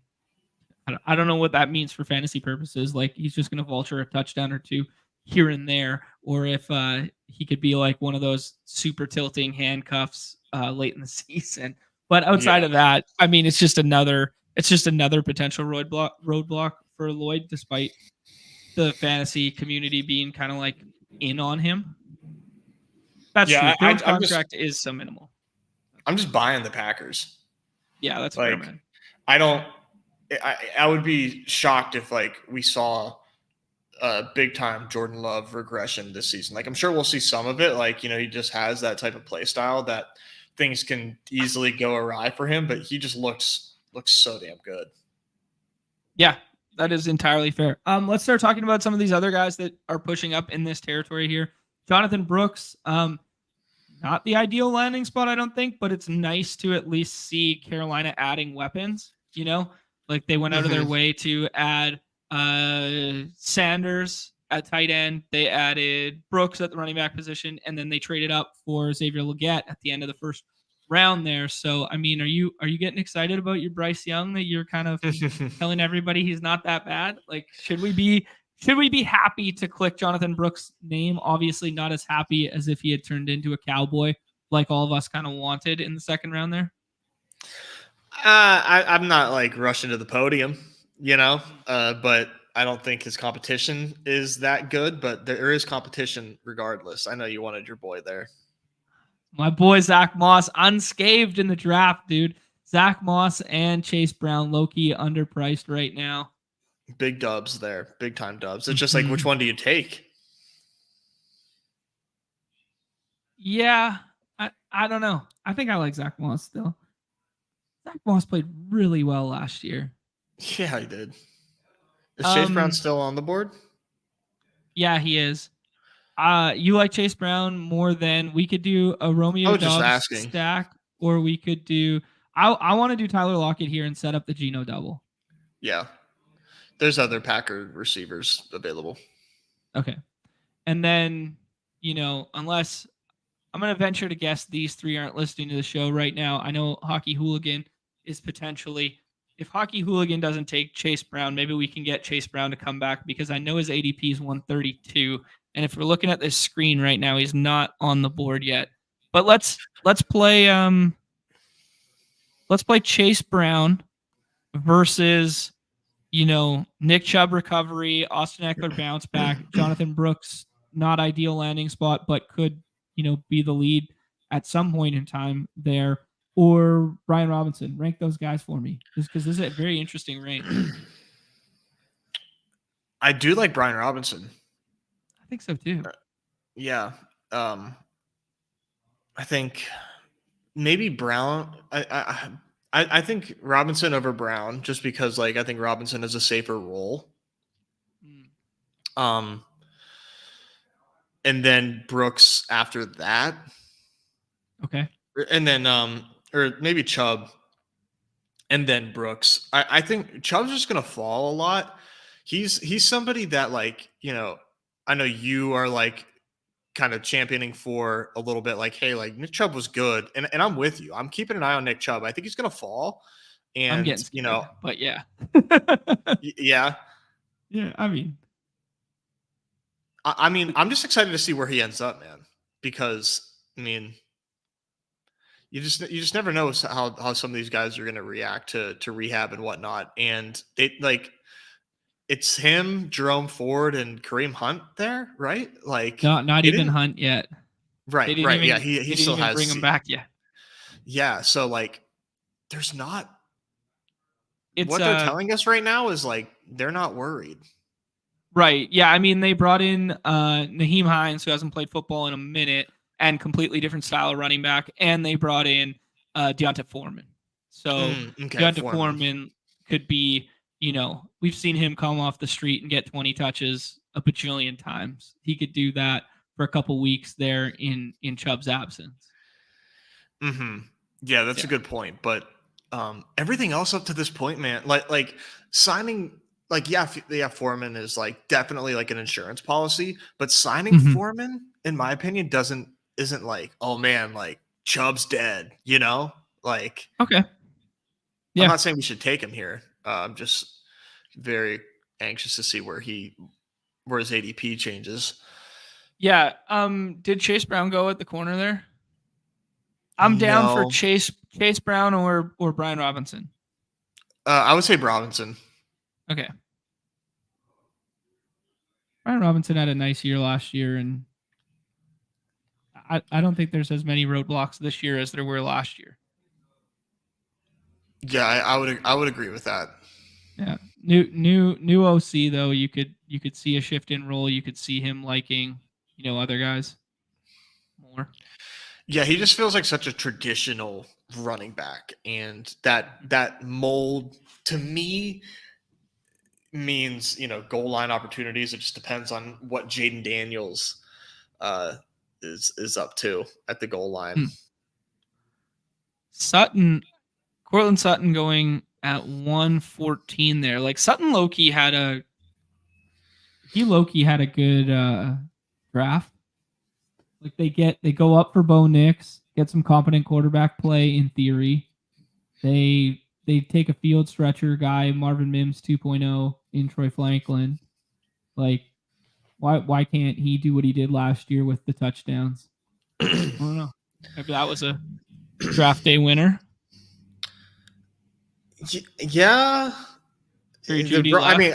S1: I don't know what that means for fantasy purposes. Like he's just going to vulture a touchdown or two here and there, or if he could be like one of those super tilting handcuffs late in the season. But outside of that, I mean, it's just another potential roadblock for Lloyd, despite the fantasy community being kind of like in on him. That's true. His contract is so minimal.
S2: I'm just buying the Packers.
S1: Yeah, that's fair, man.
S2: I would be shocked if like we saw big time Jordan Love regression this season. Like I'm sure we'll see some of it. Like, you know, he just has that type of play style that things can easily go awry for him, but he just looks so damn good. Yeah,
S1: that is entirely fair. Let's start talking about some of these other guys that are pushing up in this territory here. Jonathan Brooks, not the ideal landing spot, I don't think, but it's nice to at least see Carolina adding weapons, you know, like they went out of their way to add Sanders at tight end. They added Brooks at the running back position, and then they traded up for Xavier Legette at the end of the first round there. So, I mean, are you getting excited about your Bryce Young that you're kind of telling everybody he's not that bad? Like, should we be happy to click Jonathan Brooks' name? Obviously, not as happy as if he had turned into a Cowboy, like all of us kind of wanted in the second round there.
S2: I'm not like rushing to the podium, but I don't think his competition is that good. But there is competition regardless. I know you wanted your boy there.
S1: My boy Zach Moss unscathed in the draft, dude. Zach Moss and Chase Brown, low-key underpriced right now.
S2: Big dubs there. Big time dubs. It's just like, which one do you take?
S1: Yeah, I don't know. I think I like Zach Moss still. Zach Moss played really well last year.
S2: Yeah, he did. Is Chase Brown still on the board?
S1: Yeah, he is. You like Chase Brown more than we could do a Romeo Doubs stack, or we could do. I want to do Tyler Lockett here and set up the Geno double.
S2: Yeah, there's other Packer receivers available.
S1: Okay, and then unless I'm going to venture to guess these three aren't listening to the show right now. I know Hockey Hooligan is potentially. If Hockey Hooligan doesn't take Chase Brown, maybe we can get Chase Brown to come back because I know his ADP is 132. And if we're looking at this screen right now, he's not on the board yet. But let's play Chase Brown versus Nick Chubb recovery, Austin Eckler bounce back, Jonathan Brooks not ideal landing spot, but could be the lead at some point in time there, or Brian Robinson. Rank those guys for me, just because this is a very interesting range.
S2: I do like Brian Robinson.
S1: I think so too.
S2: Yeah. I think maybe Brown. I think Robinson over Brown, just because I think Robinson is a safer role. And then Brooks after that.
S1: Okay.
S2: And then or maybe Chubb. And then Brooks. I think Chubb's just gonna fall a lot. He's somebody that I know you are kind of championing for a little bit, hey, Nick Chubb was good, and I'm with you. I'm keeping an eye on Nick Chubb. I think he's gonna fall, and
S1: I'm getting scared, but yeah,
S2: yeah.
S1: I mean,
S2: I'm just excited to see where he ends up, man, because you just never know how some of these guys are gonna react to rehab and whatnot, and it's him, Jerome Ford, and Kareem Hunt there, right?
S1: Not even Hunt yet.
S2: Right. Yeah, he still has
S1: bring him back yet.
S2: Yeah, so there's not. What they're telling us right now is they're not worried.
S1: Right. Yeah. I mean, they brought in Naheem Hines, who hasn't played football in a minute, and completely different style of running back, and they brought in Deonta Foreman. So Deonta Foreman could be. We've seen him come off the street and get 20 touches a bajillion times. He could do that for a couple weeks there in Chubb's absence.
S2: Yeah, that's a good point. But everything else up to this point, man, like signing, Foreman is definitely an insurance policy, but signing Foreman, in my opinion, isn't oh man, Chubb's dead,
S1: Okay. Yeah.
S2: I'm not saying we should take him here. I'm just very anxious to see where his ADP changes.
S1: Yeah. Did Chase Brown go at the corner there? I'm down for Chase Brown or Brian Robinson.
S2: I would say Robinson.
S1: Okay. Brian Robinson had a nice year last year, and I don't think there's as many roadblocks this year as there were last year.
S2: Yeah, I would agree with that.
S1: Yeah, new OC though. You could see a shift in role. You could see him liking other guys more.
S2: Yeah, he just feels like such a traditional running back, and that mold to me means goal line opportunities. It just depends on what Jaden Daniels is up to at the goal line.
S1: Cortland Sutton going at 114 there. Sutton low-key had he low-key had a good draft. Like they go up for Bo Nix, get some competent quarterback play in theory. They take a field stretcher guy, Marvin Mims 2.0 in Troy Franklin. Like why can't he do what he did last year with the touchdowns? I don't know. Maybe that was a draft day winner.
S2: Yeah. I mean,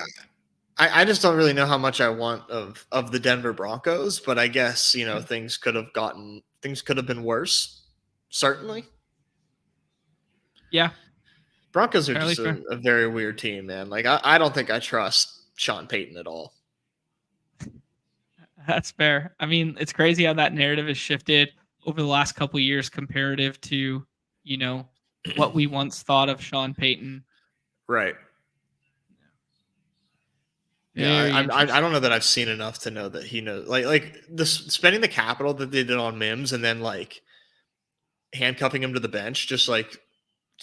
S2: I just don't really know how much I want of the Denver Broncos, but I guess, things could have been worse. Certainly.
S1: Yeah.
S2: Broncos are just a very weird team, man. Like I don't think I trust Sean Payton at all.
S1: That's fair. I mean, it's crazy how that narrative has shifted over the last couple of years comparative to, what we once thought of Sean Payton.
S2: Right. Yeah, I don't know that I've seen enough to know that he knows. Like spending the capital that they did on Mims and then like handcuffing him to the bench, just like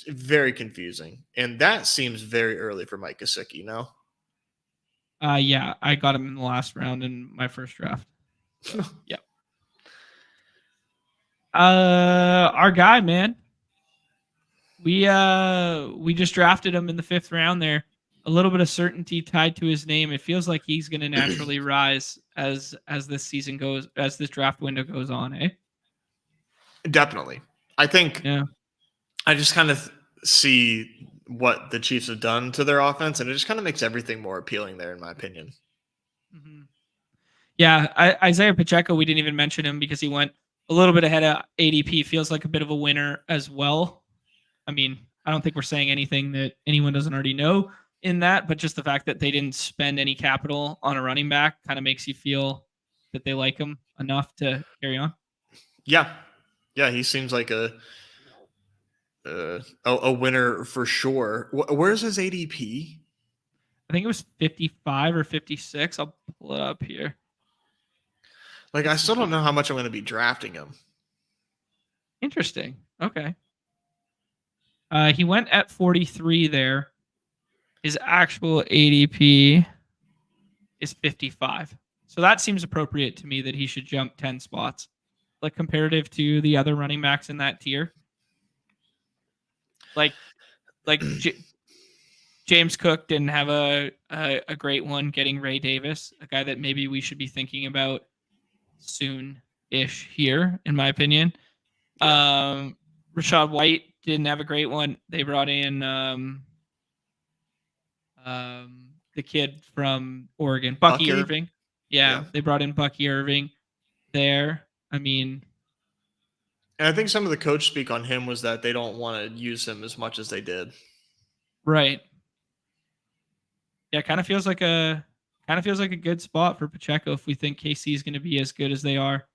S2: very confusing. And that seems very early for Mike Gesicki, no?
S1: Yeah, I got him in the last round in my first draft. So, yep. Our guy, man. We just drafted him in the 5th round there. A little bit of certainty tied to his name. It feels like he's going to naturally rise as this season goes, as this draft window goes on, eh?
S2: Definitely. I think
S1: yeah.
S2: I just kind of see what the Chiefs have done to their offense, and it just kind of makes everything more appealing there, in my opinion.
S1: Mm-hmm. Yeah, Isaiah Pacheco, we didn't even mention him because he went a little bit ahead of ADP. Feels like a bit of a winner as well. I mean, I don't think we're saying anything that anyone doesn't already know in that, but just the fact that they didn't spend any capital on a running back kind of makes you feel that they like him enough to carry on.
S2: Yeah. Yeah, he seems like a winner for sure. Where's his ADP?
S1: I think it was 55 or 56. I'll pull it up here.
S2: Like, I still don't know how much I'm going to be drafting him.
S1: Interesting. Okay. He went at 43 there. His actual ADP is 55. So that seems appropriate to me that he should jump 10 spots, like comparative to the other running backs in that tier. Like James Cook didn't have a great one getting Ray Davis, a guy that maybe we should be thinking about soon-ish here, in my opinion. Yeah. Rashad White didn't have a great one. They brought in the kid from Oregon, Bucky Irving. Yeah, they brought in Bucky Irving there. I mean,
S2: and I think some of the coach speak on him was that they don't want to use him as much as they did.
S1: Right. Yeah, kind of feels like a good spot for Pacheco if we think KC is going to be as good as they are.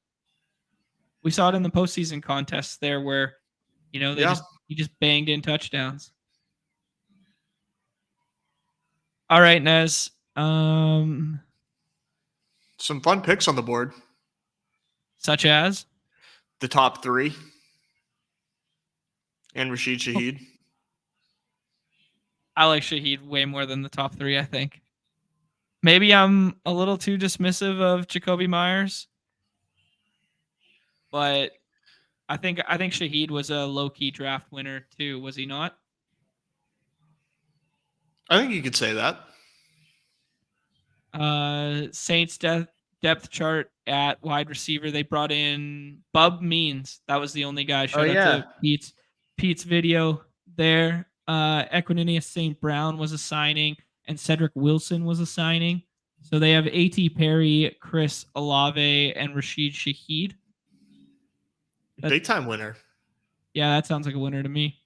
S1: We saw it in the postseason contests there where, he just banged in touchdowns. All right, Nez.
S2: Some fun picks on the board.
S1: Such as?
S2: The top 3. And Rashid Shaheed.
S1: I like Shaheed way more than the top 3, I think. Maybe I'm a little too dismissive of Jacoby Myers. But I think Shaheed was a low-key draft winner too, was he not?
S2: I think you could say that.
S1: Saints depth chart at wide receiver. They brought in Bub Means. That was the only guy. Shout out to Pete's video there. Equinemius St. Brown was a signing, and Cedric Wilson was a signing. So they have A.T. Perry, Chris Olave, and Rashid Shaheed.
S2: Big time winner.
S1: Yeah, that sounds like a winner to me.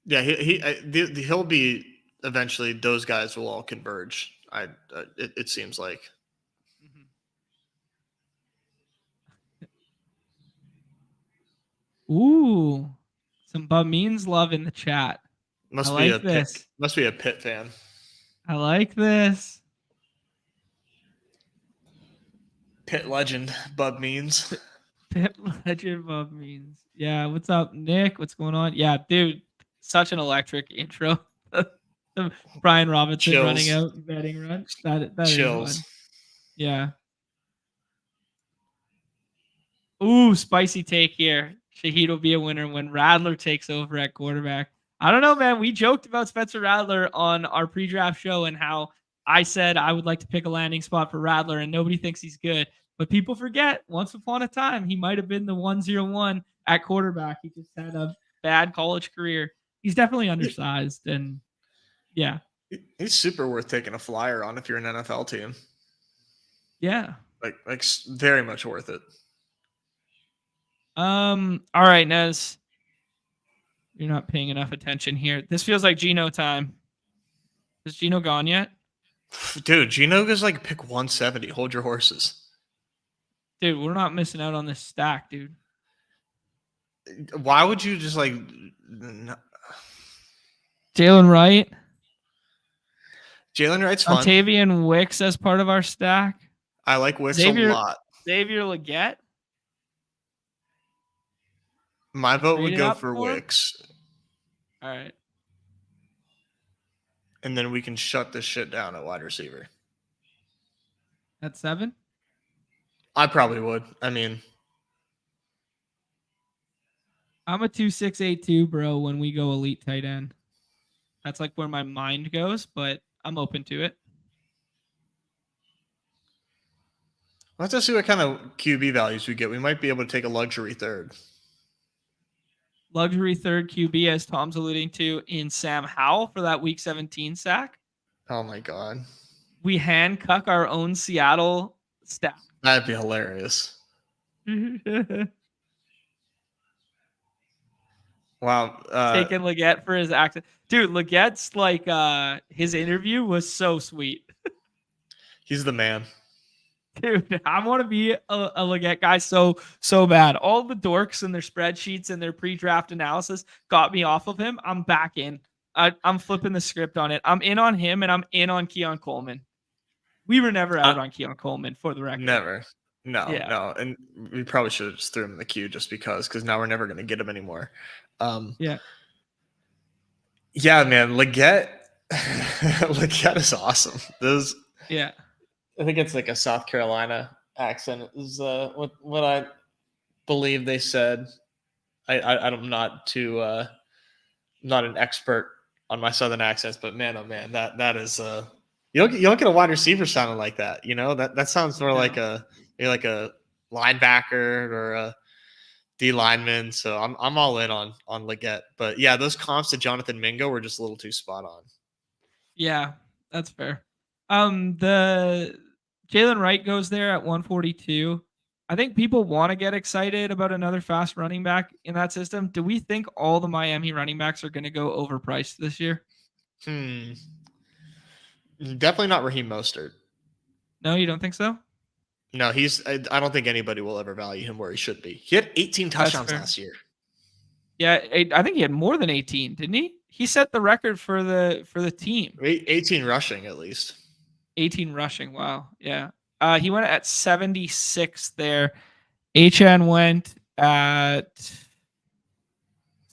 S2: Yeah, he'll be eventually. Those guys will all converge. It seems like.
S1: Ooh, some Bub Means love in the chat.
S2: Must be a Pitt fan.
S1: I like this.
S2: Pitt legend, Bub Means.
S1: Pitt legend, Bub Means. Yeah, what's up, Nick? What's going on? Yeah, dude, such an electric intro. Brian Robinson
S2: Chills.
S1: running out betting run. That is
S2: Chills.
S1: fun. Yeah. Ooh, spicy take here. Shaheed will be a winner when Radler takes over at quarterback. I don't know, man. We joked about Spencer Radler on our pre-draft show and how I said I would like to pick a landing spot for Radler, and nobody thinks he's good. But people forget, once upon a time, he might have been the 101 at quarterback. He just had a bad college career. He's definitely undersized, and yeah.
S2: He's super worth taking a flyer on if you're an NFL team.
S1: Yeah.
S2: Like very much worth it.
S1: All right, Nez. You're not paying enough attention here. This feels like Geno time. Is Geno gone yet?
S2: Dude, Geno goes like pick 170. Hold your horses.
S1: Dude, we're not missing out on this stack, dude.
S2: Why would you just like
S1: Jalen Wright?
S2: Jalen Wright's fun.
S1: Octavian Wicks as part of our stack.
S2: I like Wicks a lot.
S1: Xavier Legette?
S2: My vote would go for Wicks.
S1: All right.
S2: And then we can shut this shit down at wide receiver.
S1: At 7?
S2: I probably would. I mean,
S1: I'm a 2.682, bro, when we go elite tight end. That's like where my mind goes, but I'm open to it.
S2: Let's just see what kind of QB values we get. We might be able to take a luxury third.
S1: Luxury third QB, as Tom's alluding to, in Sam Howell for that week 17 sack.
S2: Oh my God.
S1: We handcuck our own Seattle stack.
S2: That'd be hilarious. Wow.
S1: Taking Legette for his accent. Dude, Legette's like his interview was so sweet.
S2: He's the man.
S1: Dude, I want to be a Legette guy so bad. All the dorks and their spreadsheets and their pre-draft analysis got me off of him. I'm back in. I'm flipping the script on it. I'm in on him, and I'm in on Keon Coleman. We were never out on Keon Coleman, for the record.
S2: Never. No. And we probably should have just threw him in the queue just because now we're never going to get him anymore.
S1: Yeah,
S2: man. Legette is awesome. I think it's like a South Carolina accent is what I believe they said. I'm not too not an expert on my Southern accents, but man, oh man, that is you don't get a wide receiver sounding like that. You know, that sounds more like a linebacker or a D lineman. So I'm all in on Legette. But yeah, those comps to Jonathan Mingo were just a little too spot on.
S1: Yeah, that's fair. The Jalen Wright goes there at 142. I think people want to get excited about another fast running back in that system. Do we think all the Miami running backs are going to go overpriced this year?
S2: Definitely not Raheem Mostert.
S1: No, you don't think so?
S2: No, I don't think anybody will ever value him where he should be. He had 18 touchdowns last year.
S1: Yeah, I think he had more than 18, didn't he? He set the record for the team.
S2: 18 rushing at least.
S1: 18 rushing. Wow. Yeah. He went at 76 there. HN went at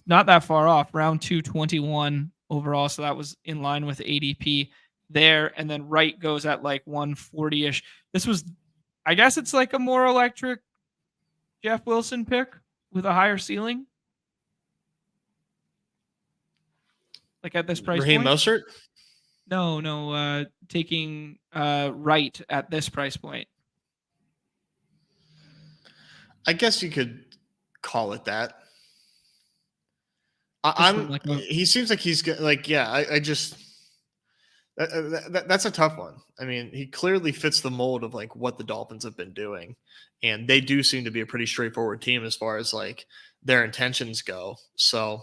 S1: not that far off, round 221 overall. So that was in line with ADP there. And then Wright goes at like 140-ish. This was, I guess it's like a more electric Jeff Wilson pick with a higher ceiling. Like at this price
S2: Raheem
S1: point.
S2: Mostert?
S1: No, taking Wright at this price point.
S2: I guess you could call it that. He seems like he's like, yeah, I just that's a tough one. I mean, he clearly fits the mold of like what the Dolphins have been doing, and they do seem to be a pretty straightforward team as far as like their intentions go. So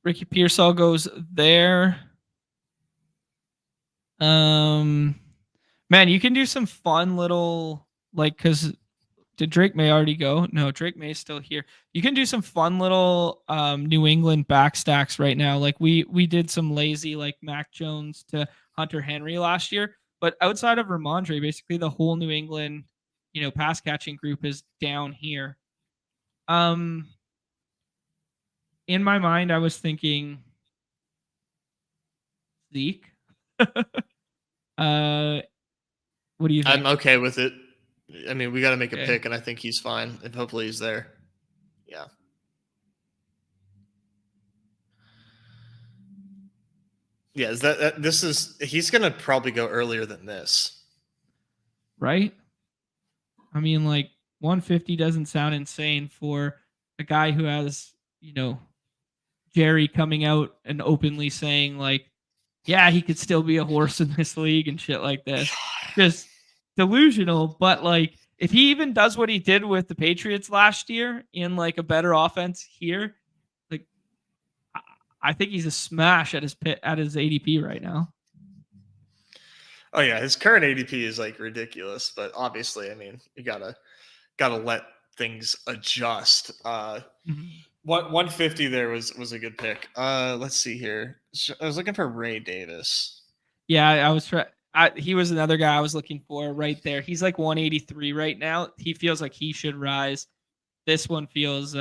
S1: Ricky Pearsall goes there. Man, you can do some fun little because did Drake May already go? No, Drake May is still here. You can do some fun little New England back stacks right now. Like we did some lazy like Mac Jones to Hunter Henry last year, but outside of Ramondre, basically the whole New England, pass catching group is down here. in my mind, I was thinking Zeke. uh, what do you
S2: I'm
S1: think?
S2: okay with it. I mean, we got to make a
S1: Okay.
S2: pick, and I think he's fine, and hopefully he's there. Yeah. Yeah, is that this is he's gonna probably go earlier than this.
S1: Right? I mean, like 150 doesn't sound insane for a guy who has, Jerry coming out and openly saying like, yeah, he could still be a horse in this league and shit like this. Just delusional. But like, if he even does what he did with the Patriots last year in like a better offense here, like I think he's a smash at his ADP right now.
S2: Oh yeah, his current ADP is like ridiculous, but obviously, I mean, you gotta let things adjust.
S1: Mm-hmm.
S2: 150 there was a good pick. Let's see here. I was looking for Ray Davis.
S1: Yeah, I was trying. He was another guy I was looking for right there. He's like 183 right now. He feels like he should rise. This one feels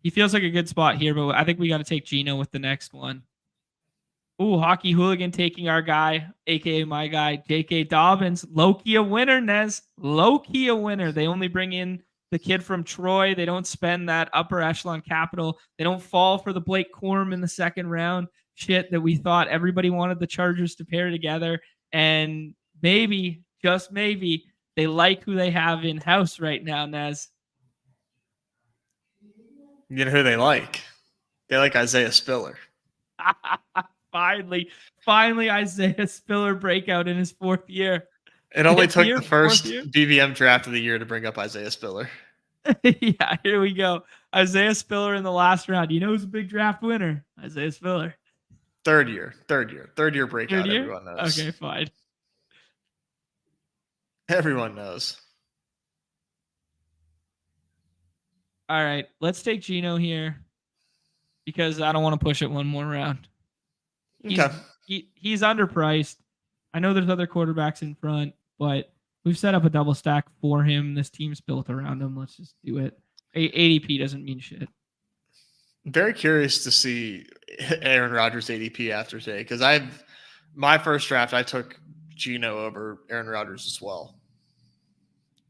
S1: he feels like a good spot here, but I think we got to take Gino with the next one. Ooh, Hockey Hooligan taking our guy, aka my guy, J.K. Dobbins. Low key a winner, Nez. Low key a winner. They only bring in the kid from Troy. They don't spend that upper echelon capital. They don't fall for the Blake Corum in the second round shit that we thought everybody wanted the Chargers to pair together. And maybe, just maybe, they like who they have in house right now, Nez.
S2: You know who they like? They like Isaiah Spiller.
S1: finally, Isaiah Spiller breakout in his fourth year.
S2: It only took
S1: Year,
S2: the first
S1: year?
S2: BBM draft of the year to bring up Isaiah Spiller.
S1: Yeah, here we go. Isaiah Spiller in the last round. You know who's a big draft winner? Isaiah Spiller.
S2: Third year breakout.
S1: Third year?
S2: Everyone knows.
S1: Okay, fine.
S2: Everyone knows.
S1: All right, let's take Gino here because I don't want to push it one more round.
S2: Okay.
S1: He's underpriced. I know there's other quarterbacks in front, but we've set up a double stack for him. This team's built around him. Let's just do it. ADP doesn't mean shit.
S2: Very curious to see Aaron Rodgers ADP after today because my first draft I took Gino over Aaron Rodgers as well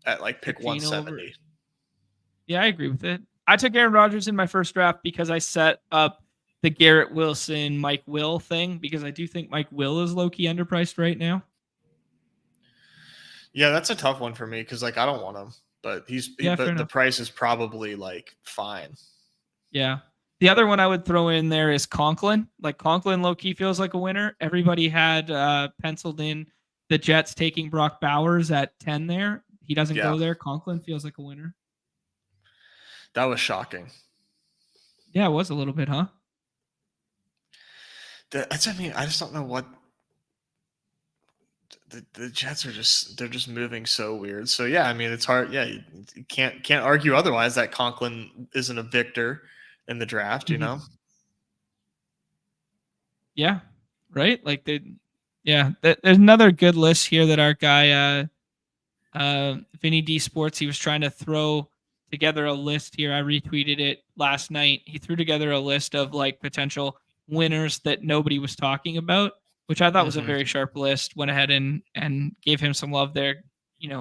S2: at like pick 170.
S1: Yeah, I agree with it. I took Aaron Rodgers in my first draft because I set up the Garrett Wilson, Mike Will thing because I do think Mike Will is low-key underpriced right now.
S2: Yeah, that's a tough one for me because like I don't want him, but but the price is probably like fine.
S1: Yeah. The other one I would throw in there is Conklin. Like Conklin low-key feels like a winner. Everybody had penciled in the Jets taking Brock Bowers at 10 there. He doesn't go there. Conklin feels like a winner.
S2: That was shocking.
S1: Yeah, it was a little bit, huh?
S2: I mean, I just don't know what the Jets are they're just moving so weird. So yeah, I mean, it's hard. Yeah, you can't argue otherwise that Conklin isn't a victor in the draft, you know?
S1: Yeah, right. Like there's another good list here that our guy Vinny D Sports, he was trying to throw together a list here. I retweeted it last night. He threw together a list of like potential winners that nobody was talking about, which I thought was a very sharp list. Went ahead and gave him some love there,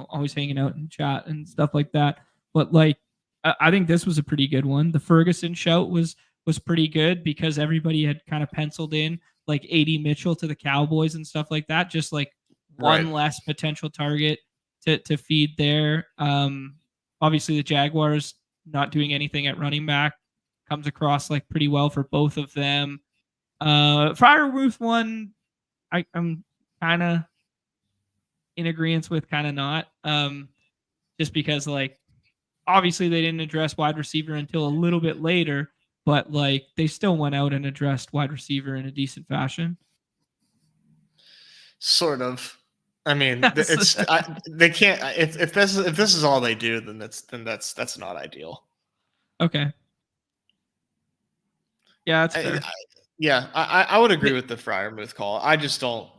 S1: always hanging out in chat and stuff like that. But like I think this was a pretty good one. The Ferguson shout was pretty good because everybody had kind of penciled in like AD Mitchell to the Cowboys and stuff like that. Just like one less potential target to feed there. Obviously the Jaguars not doing anything at running back comes across like pretty well for both of them. Freiermuth one, I'm kind of in agreement with, kind of not. Just because like obviously they didn't address wide receiver until a little bit later, but like they still went out and addressed wide receiver in a decent fashion.
S2: Sort of. I mean, they can't. If this is all they do, then that's not ideal.
S1: Okay. Yeah, that's fair.
S2: I would agree with the Freiermuth call. I just don't.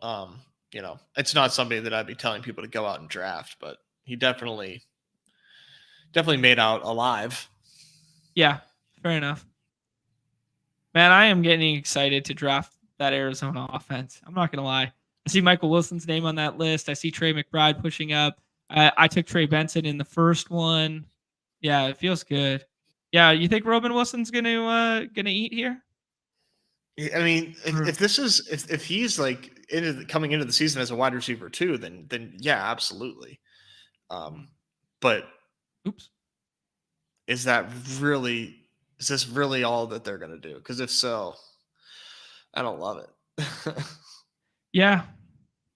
S2: It's not somebody that I'd be telling people to go out and draft, but he definitely made out alive.
S1: Yeah, Fair enough. Man, I am getting excited to draft that Arizona offense. I'm not going to lie. I see Michael Wilson's name on that list. I see Trey McBride pushing up. I took Trey Benson in the first one. Yeah, it feels good. Yeah, you think Robin Wilson's gonna eat here?
S2: I mean, if he's like coming into the season as a wide receiver too, then yeah, absolutely. But
S1: oops,
S2: is this really all that they're gonna do? Because if so, I don't love it.
S1: Yeah,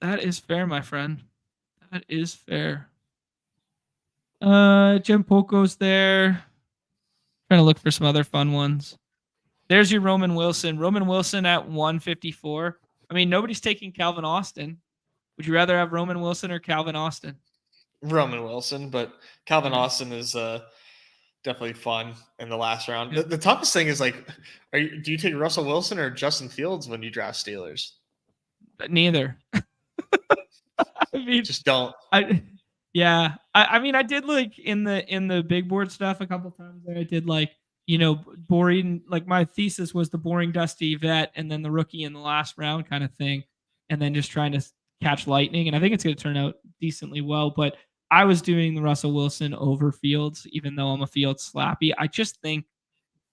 S1: that is fair, my friend. That is fair. Jim Poco's there. Trying to look for some other fun ones. There's your Roman Wilson. Roman Wilson at 154. I mean, nobody's taking Calvin Austin. Would you rather have Roman Wilson or Calvin Austin?
S2: Roman Wilson, but Calvin
S1: Yeah.
S2: Austin is definitely fun in the last round.
S1: Yeah.
S2: The toughest thing is like, do you take Russell Wilson or Justin Fields when you draft Steelers?
S1: But neither. I mean,
S2: just don't.
S1: Yeah. I mean, I did like in the big board stuff a couple times there. I did like, boring, like my thesis was the boring dusty vet and then the rookie in the last round kind of thing. And then just trying to catch lightning. And I think it's going to turn out decently well. But I was doing the Russell Wilson over Fields, even though I'm a Fields slappy. I just think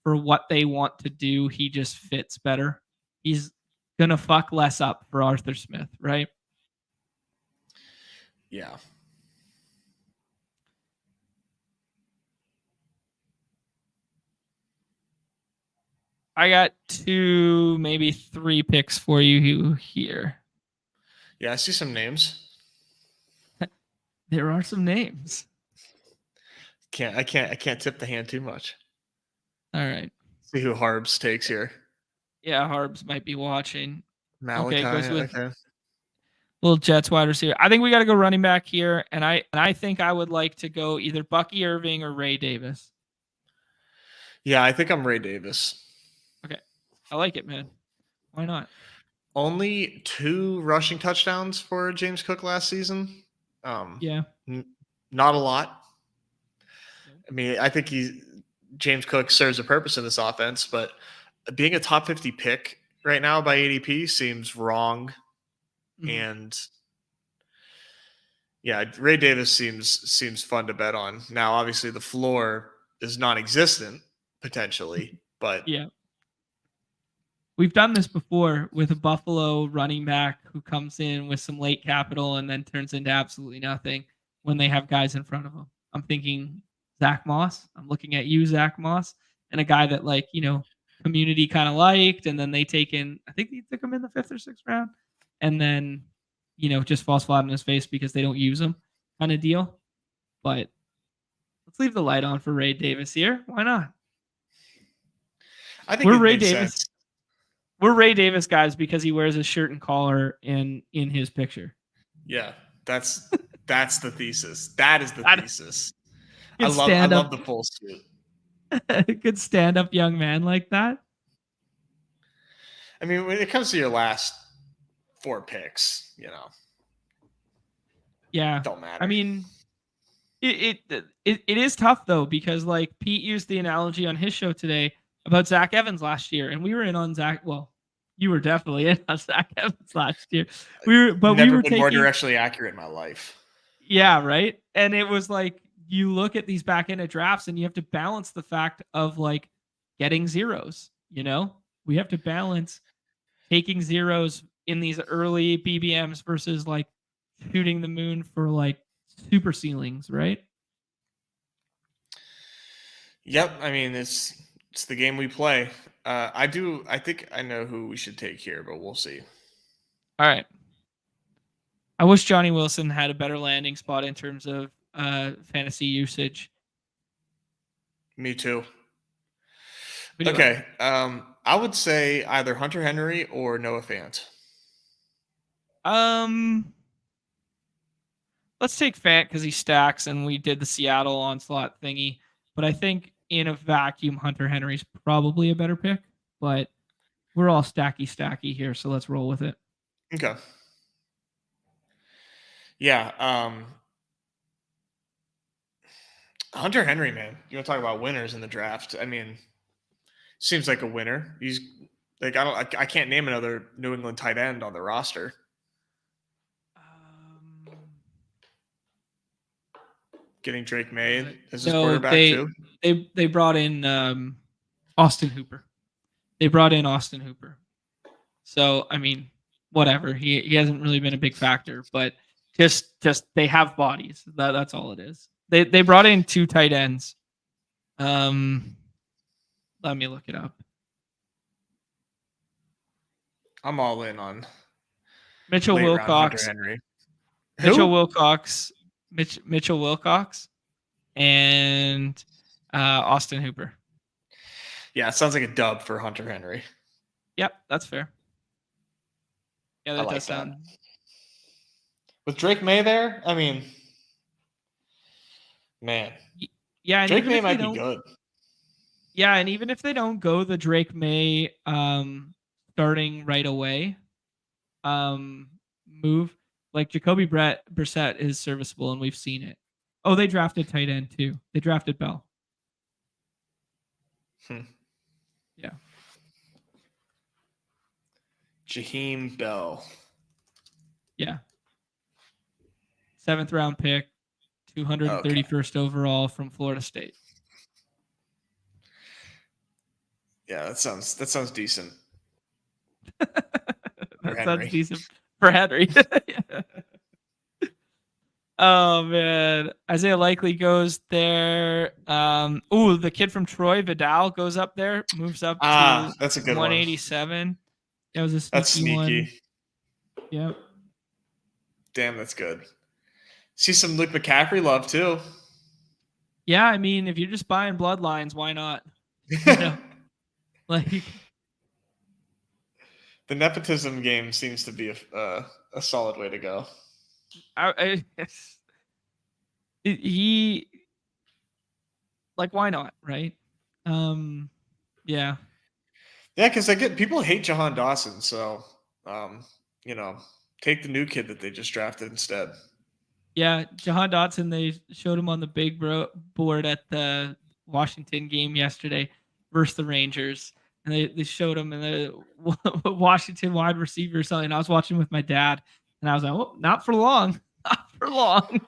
S1: for what they want to do, he just fits better. He's going to fuck less up for Arthur Smith, right?
S2: Yeah.
S1: I got 2, maybe 3 picks for you here.
S2: Yeah, I see some names.
S1: There are some names.
S2: I can't tip the hand too much.
S1: All right.
S2: See who Harbs takes here.
S1: Yeah, Harbs might be watching.
S2: Malachi.
S1: Okay, goes with
S2: okay.
S1: Little Jets wide receiver. I think we got to go running back here, and I think I would like to go either Bucky Irving or Ray Davis.
S2: Yeah, I think I'm Ray Davis.
S1: Okay, I like it, man. Why not?
S2: Only 2 rushing touchdowns for James Cook last season.
S1: Yeah,
S2: not a lot. I mean, I think James Cook serves a purpose in this offense, but being a top 50 pick right now by ADP seems wrong. Mm-hmm. And yeah, Ray Davis seems fun to bet on. Now, obviously, the floor is non-existent potentially, but
S1: yeah, we've done this before with a Buffalo running back who comes in with some late capital and then turns into absolutely nothing when they have guys in front of them. I'm thinking Zach Moss. I'm looking at you, Zach Moss, and a guy that community kind of liked, and then I think they took him in the 5th or 6th round, and then just falls flat on his face because they don't use him, kind of deal. But let's leave the light on for Ray Davis here. Why not?
S2: I think we're Ray Davis.
S1: Sense. We're Ray Davis guys because he wears a shirt and collar in his picture.
S2: Yeah, that's the thesis. That is the thesis. I love the full suit.
S1: Good stand-up young man like that.
S2: I mean, when it comes to your last 4 picks,
S1: yeah,
S2: don't matter.
S1: I mean, it is tough though because Pete used the analogy on his show today about Zach Evans last year, and we were in on Zach. Well, you were definitely in on Zach Evans last year. We were taking
S2: more directionally accurate in my life.
S1: Yeah, right. And it was you look at these back-ended drafts and you have to balance the fact of getting zeros. We have to balance taking zeros in these early BBMs versus shooting the moon for super ceilings, right?
S2: Yep. I mean, it's the game we play. I think I know who we should take here, but we'll see.
S1: All right. I wish Johnny Wilson had a better landing spot in terms of fantasy usage.
S2: Me too. Okay. I would say either Hunter Henry or Noah Fant.
S1: Let's take Fant because he stacks and we did the Seattle onslaught thingy. But I think in a vacuum, Hunter Henry's probably a better pick. But we're all stacky here, so let's roll with it.
S2: Okay. Yeah. Hunter Henry, man. You want to talk about winners in the draft? I mean, Seems like a winner. He's like I can't name another New England tight end on the roster. Getting Drake May as his quarterback too.
S1: They brought in Austin Hooper. So I mean, whatever. He hasn't really been a big factor, but just they have bodies. That's all it is. They brought in 2 tight ends. Let me look it up.
S2: I'm all in on
S1: Mitchell Wilcox.
S2: Henry.
S1: Mitchell Wilcox. Mitchell Wilcox and Austin Hooper.
S2: Yeah, it sounds like a dub for Hunter Henry.
S1: Yep, that's fair. Yeah, that does sound.
S2: With Drake May there, I mean, man.
S1: Yeah, and
S2: Drake May might be good.
S1: Yeah, and even if they don't go the Drake May starting right away move, like Jacoby Brissett is serviceable, and we've seen it. Oh, they drafted tight end too. They drafted Bell. Yeah.
S2: Jaheim Bell.
S1: Yeah. 7th round pick, 231st overall from Florida State.
S2: Yeah, that sounds decent.
S1: That sounds decent for Henry. Yeah. Oh man, Isaiah Likely goes there. The kid from Troy, Vidal, goes up there, moves up to
S2: that's a good
S1: 187.
S2: One.
S1: That was a sneaky
S2: that's sneaky.
S1: One. Yep.
S2: Damn, that's good. See some Luke McCaffrey love too.
S1: Yeah, I mean, if you're just buying bloodlines, why not? You know? Like
S2: the nepotism game seems to be a solid way to go.
S1: He like, why not, right? Yeah,
S2: because people hate Jahan Dawson, so take the new kid that they just drafted instead.
S1: Yeah, Jahan Dotson, they showed him on the big board at the Washington game yesterday versus the Rangers. And they showed him in the Washington wide receiver or something. I was watching with my dad, and I was like, oh, not for long. Not for long.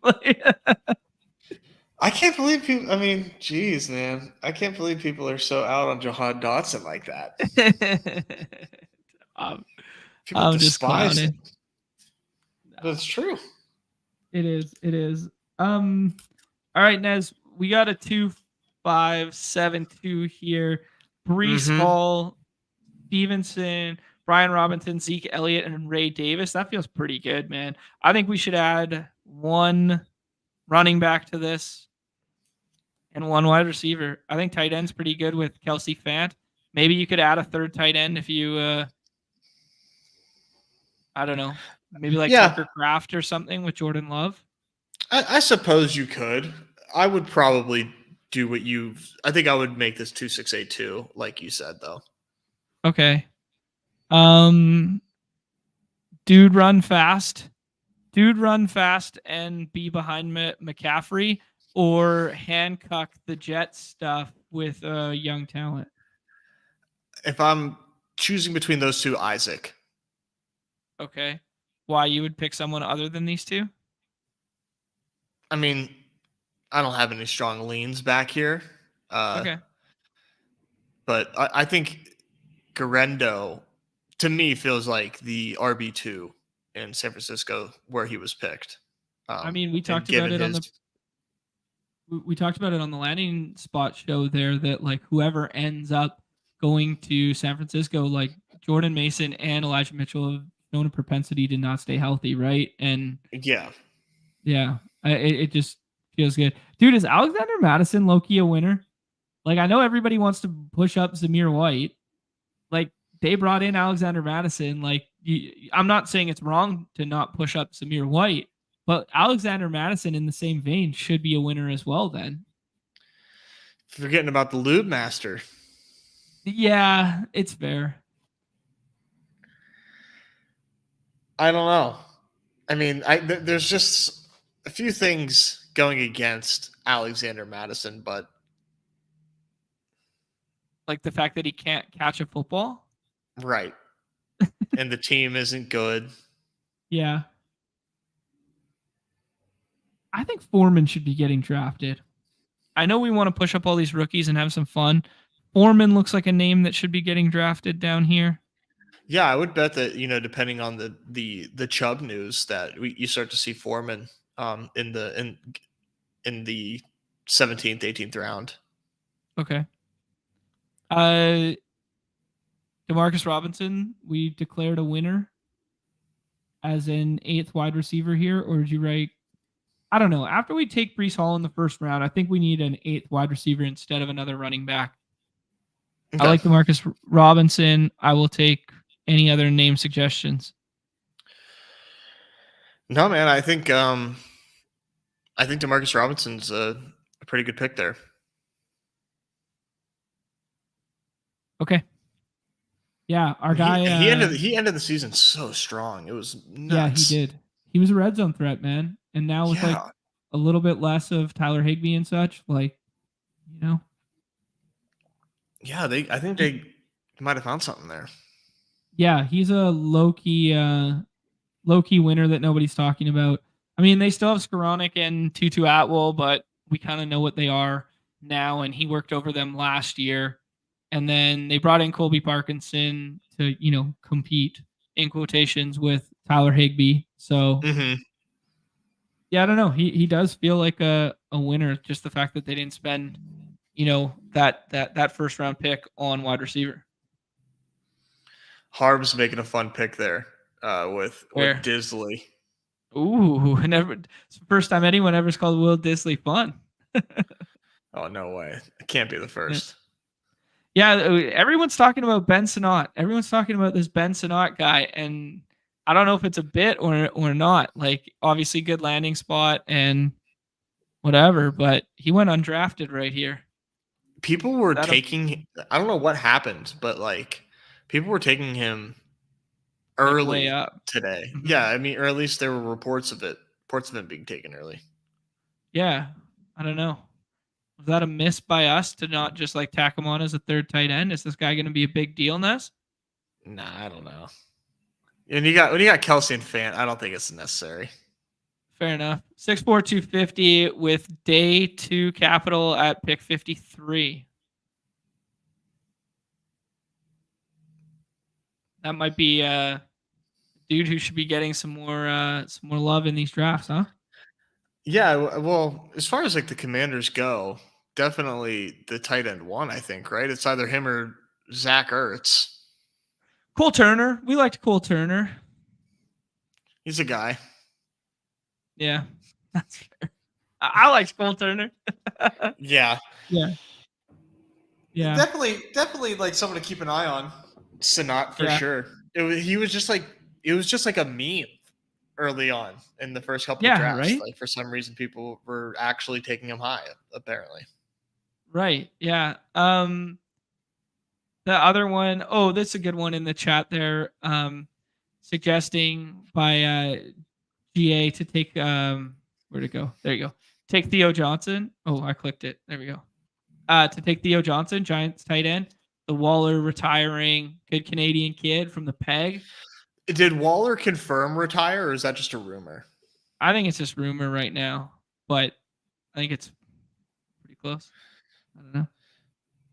S2: I can't believe people. I mean, geez, man. I can't believe people are so out on Jahan Dotson like that.
S1: I'm just clowning.
S2: But it's true.
S1: It is. All right, Nez, we got a 2-5-7-2 here. Breece Hall, Stevenson, Brian Robinson, Zeke Elliott, and Ray Davis. That feels pretty good, man. I think we should add 1 running back to this and 1 wide receiver. I think tight end's pretty good with Kelsey Fant. Maybe you could add a 3rd tight end if you, I don't know, maybe like Tucker Kraft or something with Jordan Love.
S2: I suppose you could. I would probably do what I think I would make this 2-6-8-2, like you said, though.
S1: Okay. Dude run fast and be behind McCaffrey, or handcuff the Jet stuff with young talent.
S2: If I'm choosing between those two, Isaac.
S1: Okay. Why you would pick someone other than these two?
S2: I mean, I don't have any strong leans back here.
S1: Okay.
S2: But I think Garendo, to me, feels like the RB2 in San Francisco where he was picked.
S1: I mean, we talked about it we talked about it on the landing spot show there, that like whoever ends up going to San Francisco, like Jordan Mason and Elijah Mitchell have shown a propensity to not stay healthy, right? And yeah, it just feels good. Dude, is Alexander Madison low-key a winner? Like, I know everybody wants to push up Zamir White. Like, they brought in Alexander Madison. Like, I'm not saying it's wrong to not push up Zamir White, but Alexander Madison in the same vein should be a winner as well then.
S2: Forgetting about the Lube Master.
S1: Yeah, it's fair.
S2: I don't know. I mean, there's just a few things going against Alexander Madison, but
S1: Like the fact that he can't catch a football.
S2: Right. And the team isn't good.
S1: Yeah. I think Foreman should be getting drafted. I know we want to push up all these rookies and have some fun. Foreman looks like a name that should be getting drafted down here.
S2: Yeah, I would bet that, depending on the Chubb news, that you start to see Foreman in the 17th, 18th round.
S1: Okay. Demarcus Robinson, we declared a winner as an 8th wide receiver here, or did you write? I don't know. After we take Breece Hall in the first round, I think we need an 8th wide receiver instead of another running back. Okay. I like Demarcus Robinson. I will take any other name suggestions.
S2: No, man. I think Demarcus Robinson's a pretty good pick there.
S1: Okay. Yeah, our guy.
S2: He ended the season so strong. It was nuts.
S1: Yeah, he did. He was a red zone threat, man. And now with like a little bit less of Tyler Higbee and such, like,
S2: Yeah, I think they might have found something there.
S1: Yeah, he's a low key winner that nobody's talking about. I mean, they still have Skoranek and Tutu Atwell, but we kind of know what they are now, and he worked over them last year. And then they brought in Colby Parkinson to, compete in quotations with Tyler Higbee. So, yeah, I don't know. He does feel like a winner. Just the fact that they didn't spend, that first round pick on wide receiver.
S2: Harb's making a fun pick there with Disley.
S1: Ooh, it's the first time anyone ever's called Will Disley fun.
S2: Oh, no way. It can't be the first.
S1: Yeah, everyone's talking about Ben Sinnott. Everyone's talking about this Ben Sinnott guy, and I don't know if it's a bit or not. Like, obviously, good landing spot and whatever, but he went undrafted right here.
S2: People were taking. I don't know what happened, but like, people were taking him early up today. Mm-hmm. Yeah, I mean, or at least there were reports of him being taken early.
S1: Yeah, I don't know. Was that a miss by us to not just like tack him on as a 3rd tight end? Is this guy going to be a big deal, Nez?
S2: Nah, I don't know. And when you got Kelsey and Fant, I don't think it's necessary.
S1: Fair enough. 6'4", 250 with day 2 capital at pick 53. That might be a dude who should be getting some more love in these drafts, huh?
S2: Yeah, well, as far as like the Commanders go, definitely the tight end 1, I think, right? It's either him or Zach Ertz.
S1: Cole Turner. We liked Cole Turner.
S2: He's a guy.
S1: Yeah, that's fair. I like Cole Turner.
S2: Yeah.
S1: Yeah.
S2: Definitely like someone to keep an eye on. Sinnott for sure. It was just like a meme early on in the first couple of drafts.
S1: Right?
S2: Like for some reason people were actually taking him high, apparently.
S1: Right. Yeah. The other one, that's a good one in the chat there. Suggesting by GA to take where'd it go? There you go. Take Theo Johnson. Oh, I clicked it. There we go. To take Theo Johnson, Giants tight end. The Waller retiring good Canadian kid from the Peg.
S2: Did Waller confirm retire, or is that just a rumor?
S1: I think it's just rumor right now, but I think it's pretty close. I don't know.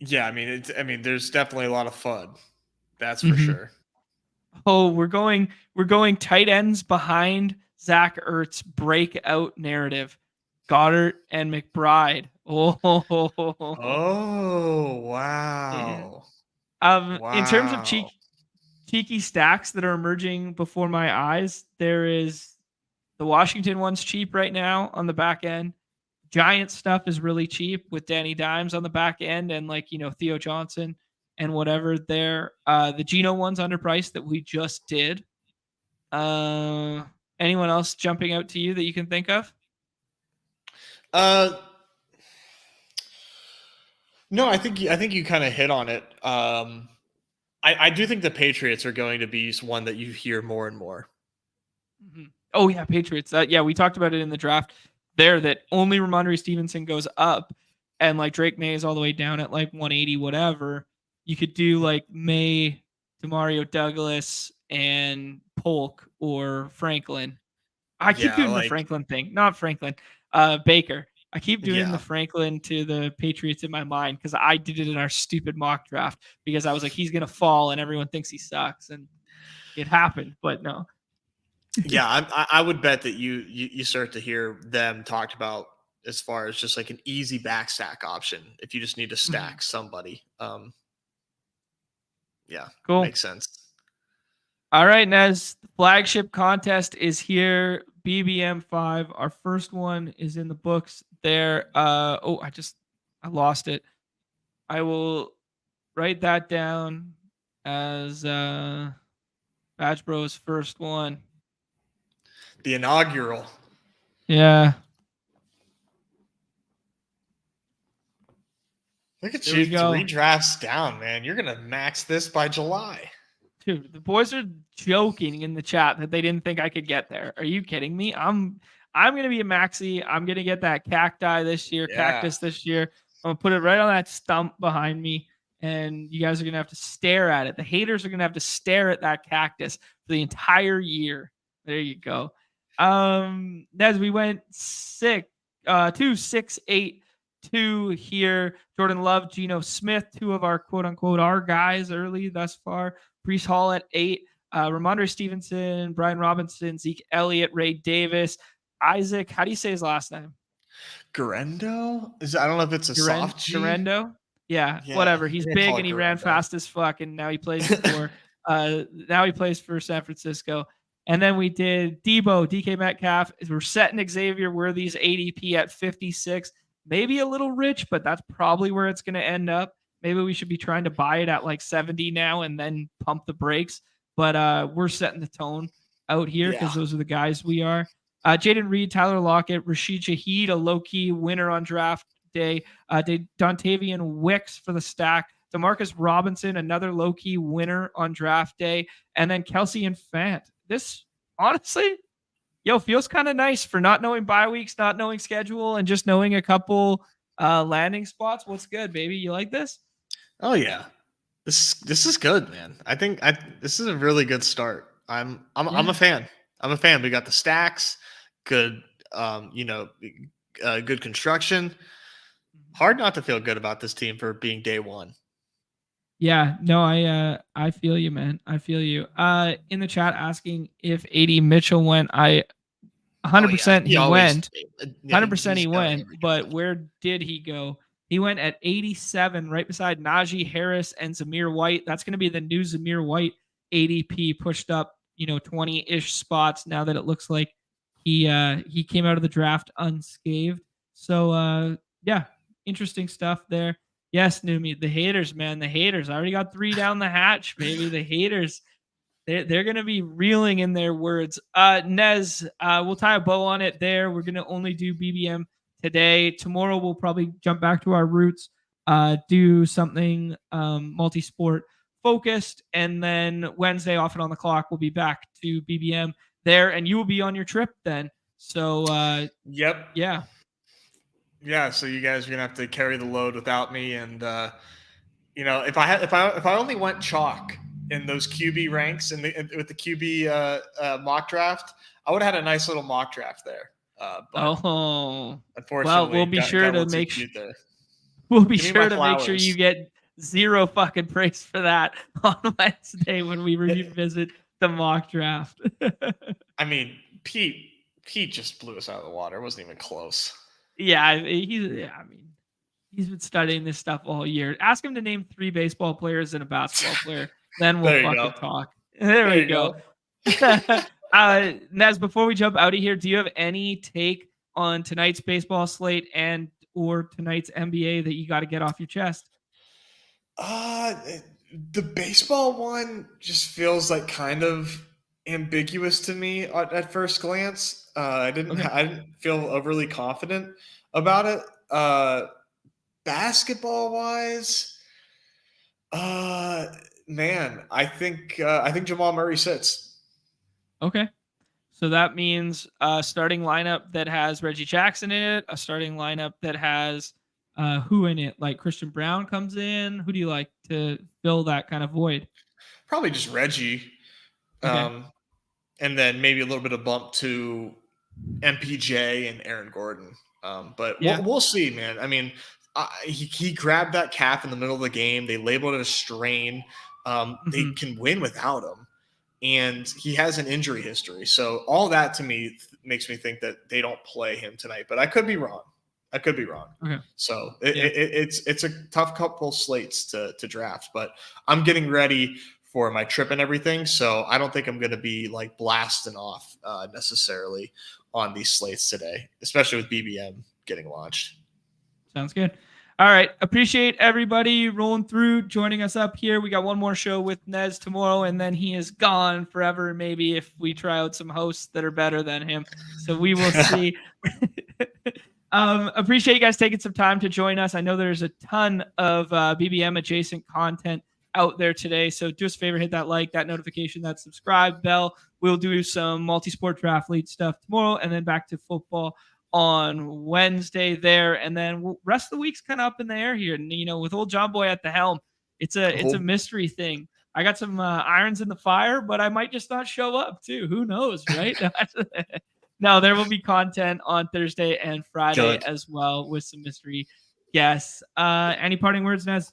S2: Yeah, I mean, there's definitely a lot of FUD. That's for sure.
S1: Oh, we're going tight ends behind Zach Ertz breakout narrative. Goddard and McBride. Oh,
S2: wow.
S1: Wow. In terms of cheeky stacks that are emerging before my eyes, there is the Washington one's cheap right now on the back end. Giant stuff is really cheap with Danny Dimes on the back end and Theo Johnson and whatever there. The Geno one's underpriced that we just did. Anyone else jumping out to you that you can think of?
S2: No, I think you kind of hit on it. I do think the Patriots are going to be one that you hear more and more.
S1: Mm-hmm. Oh yeah, Patriots. We talked about it in the draft there that only Ramondre Stevenson goes up and Drake May is all the way down at 180 whatever. you could do like May, Demario Douglas, and Polk or Franklin. I keep
S2: Yeah,
S1: doing the
S2: like
S1: Franklin thing, not Franklin, Baker. I keep doing the
S2: yeah.
S1: Franklin to the Patriots in my mind because I did it in our stupid mock draft because I was like, he's gonna fall and everyone thinks he sucks, and it happened. But no,
S2: Yeah, I would bet that you start to hear them talked about as far as just like an easy backstack option if you just need to stack somebody. Yeah,
S1: cool.
S2: makes sense.
S1: All right, Nez, the flagship contest is here. BBM 5. Our first one is in the books there. I lost it. I will write that down as BadgeBros first one.
S2: The inaugural.
S1: Yeah.
S2: Look at
S1: There we
S2: you,
S1: go.
S2: 3 drafts down, man. You're gonna max this by July.
S1: Dude, the boys are joking in the chat that they didn't think I could get there. Are you kidding me? I'm gonna be a maxi. I'm gonna get that cacti this year,
S2: Yeah.
S1: cactus this year. I'm gonna put it right on that stump behind me, and you guys are gonna have to stare at it. The haters are gonna have to stare at that cactus for the entire year. There you go. As we went 2-6-8-2 here. Jordan Love, Geno Smith, 2 of our quote unquote our guys early thus far. Brees Hall at 8, Ramondre Stevenson, Brian Robinson, Zeke Elliott, Ray Davis, Isaac. How do you say his last name?
S2: Garendo? I don't know if it's a soft G.
S1: Garendo? Yeah, whatever. He's big and he ran fast as fuck, and now he plays for San Francisco. And then we did Debo, DK Metcalf. We're setting Xavier Worthy's ADP at 56. Maybe a little rich, but that's probably where it's going to end up. Maybe we should be trying to buy it at like 70 now and then pump the brakes. But we're setting the tone out here because those are the guys we are. Jaden Reed, Tyler Lockett, Rashid Shaheed, a low-key winner on draft day. Dontavian Wicks for the stack. Demarcus Robinson, another low-key winner on draft day. And then Kelsey and Fant. This, honestly, feels kind of nice for not knowing bye weeks, not knowing schedule, and just knowing a couple landing spots. What's good, baby? You like this?
S2: Oh yeah, this is good, man. I think this is a really good start. I'm a fan. I'm a fan. We got the stacks, good, good construction. Hard not to feel good about this team for being day one.
S1: Yeah, no, I feel you, man. I feel you. In the chat asking if AD Mitchell went, 100% he went. 100% he went, but where did he go? He went at 87, right beside Najee Harris and Zamir White. That's going to be the new Zamir White ADP, pushed up, 20-ish spots now that it looks like he came out of the draft unscathed. So yeah, interesting stuff there. Yes, Neumy, the haters, man, the haters. I already got 3 down the hatch, baby. The haters. They're going to be reeling in their words. Nez, we'll tie a bow on it there. We're going to only do BBM today. Tomorrow, we'll probably jump back to our roots, do something multi-sport focused. And then Wednesday, off and on the clock, we'll be back to BBM there. And you will be on your trip then. So,
S2: yep.
S1: Yeah.
S2: Yeah, so you guys are going to have to carry the load without me. And, if I only went chalk in those QB ranks and with the QB mock draft, I would have had a nice little mock draft there. But unfortunately,
S1: well, we'll be sure to make sure. We'll be sure to make sure you get 0 fucking praise for that on Wednesday when we revisit the mock draft.
S2: I mean, Pete just blew us out of the water. It wasn't even close.
S1: Yeah, he's been studying this stuff all year. Ask him to name 3 baseball players and a basketball player. Then we'll fucking talk. There we go. Nez, before we jump out of here, do you have any take on tonight's baseball slate and or tonight's NBA that you got to get off your chest?
S2: The baseball one just feels like kind of ambiguous to me at first glance. I didn't feel overly confident about it. Basketball wise, man, I think Jamal Murray sits.
S1: Okay. So that means a starting lineup that has Reggie Jackson in it, a starting lineup that has who in it? Like Christian Brown comes in. Who do you like to fill that kind of void?
S2: Probably just Reggie.
S1: Okay.
S2: And then maybe a little bit of bump to MPJ and Aaron Gordon. But
S1: Yeah.
S2: we'll see, man. I mean, he grabbed that calf in the middle of the game. They labeled it a strain. They
S1: Mhm.
S2: can win without him. And he has an injury history. So all that to me makes me think that they don't play him tonight. But I could be wrong.
S1: Okay.
S2: So
S1: Yeah.
S2: it's a tough couple slates to draft. But I'm getting ready for my trip and everything. So I don't think I'm going to be like blasting off necessarily on these slates today, especially with BBM getting launched.
S1: Sounds good. All right. Appreciate everybody rolling through, joining us up here. We got one more show with Nez tomorrow, and then he is gone forever. Maybe if we try out some hosts that are better than him. So we will see. Appreciate you guys taking some time to join us. I know there's a ton of BBM adjacent content out there today. So do us a favor, hit that like, that notification, that subscribe bell. We'll do some multi-sport draft league stuff tomorrow, and then back to football on Wednesday there, and then rest of the week's kind of up in the air here. And with old John Boy at the helm, it's a mystery thing. I got some irons in the fire, but I might just not show up too. Who knows, right? No, there will be content on Thursday and Friday as well with some mystery guests. Any parting words, Nez?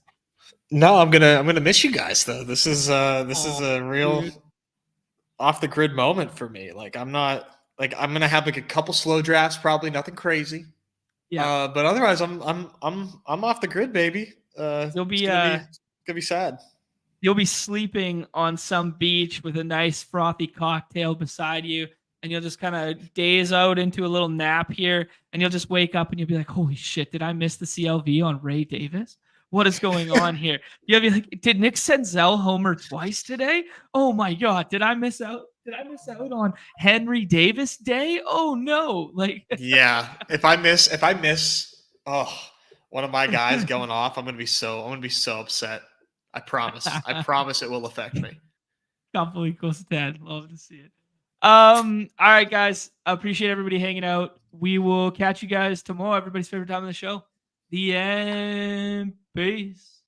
S2: No, I'm gonna miss you guys though. This is a real off the grid moment for me. Like I'm gonna have like a couple slow drafts, probably nothing crazy.
S1: Yeah.
S2: But otherwise I'm off the grid, baby.
S1: You'll be
S2: it's gonna be sad.
S1: You'll be sleeping on some beach with a nice frothy cocktail beside you, and you'll just kind of daze out into a little nap here, and you'll just wake up and you'll be like, holy shit, did I miss the CLV on Ray Davis? What is going on here? You'll be like, did Nick Senzel homer twice today? Oh my God, did I miss out? Did I miss out on Henry Davis Day? Oh no. Like
S2: yeah. If I miss one of my guys going off, I'm gonna be so upset. I promise. I promise it will affect me.
S1: Couple equals 10. Love to see it. All right, guys. I appreciate everybody hanging out. We will catch you guys tomorrow. Everybody's favorite time of the show. The end. Peace.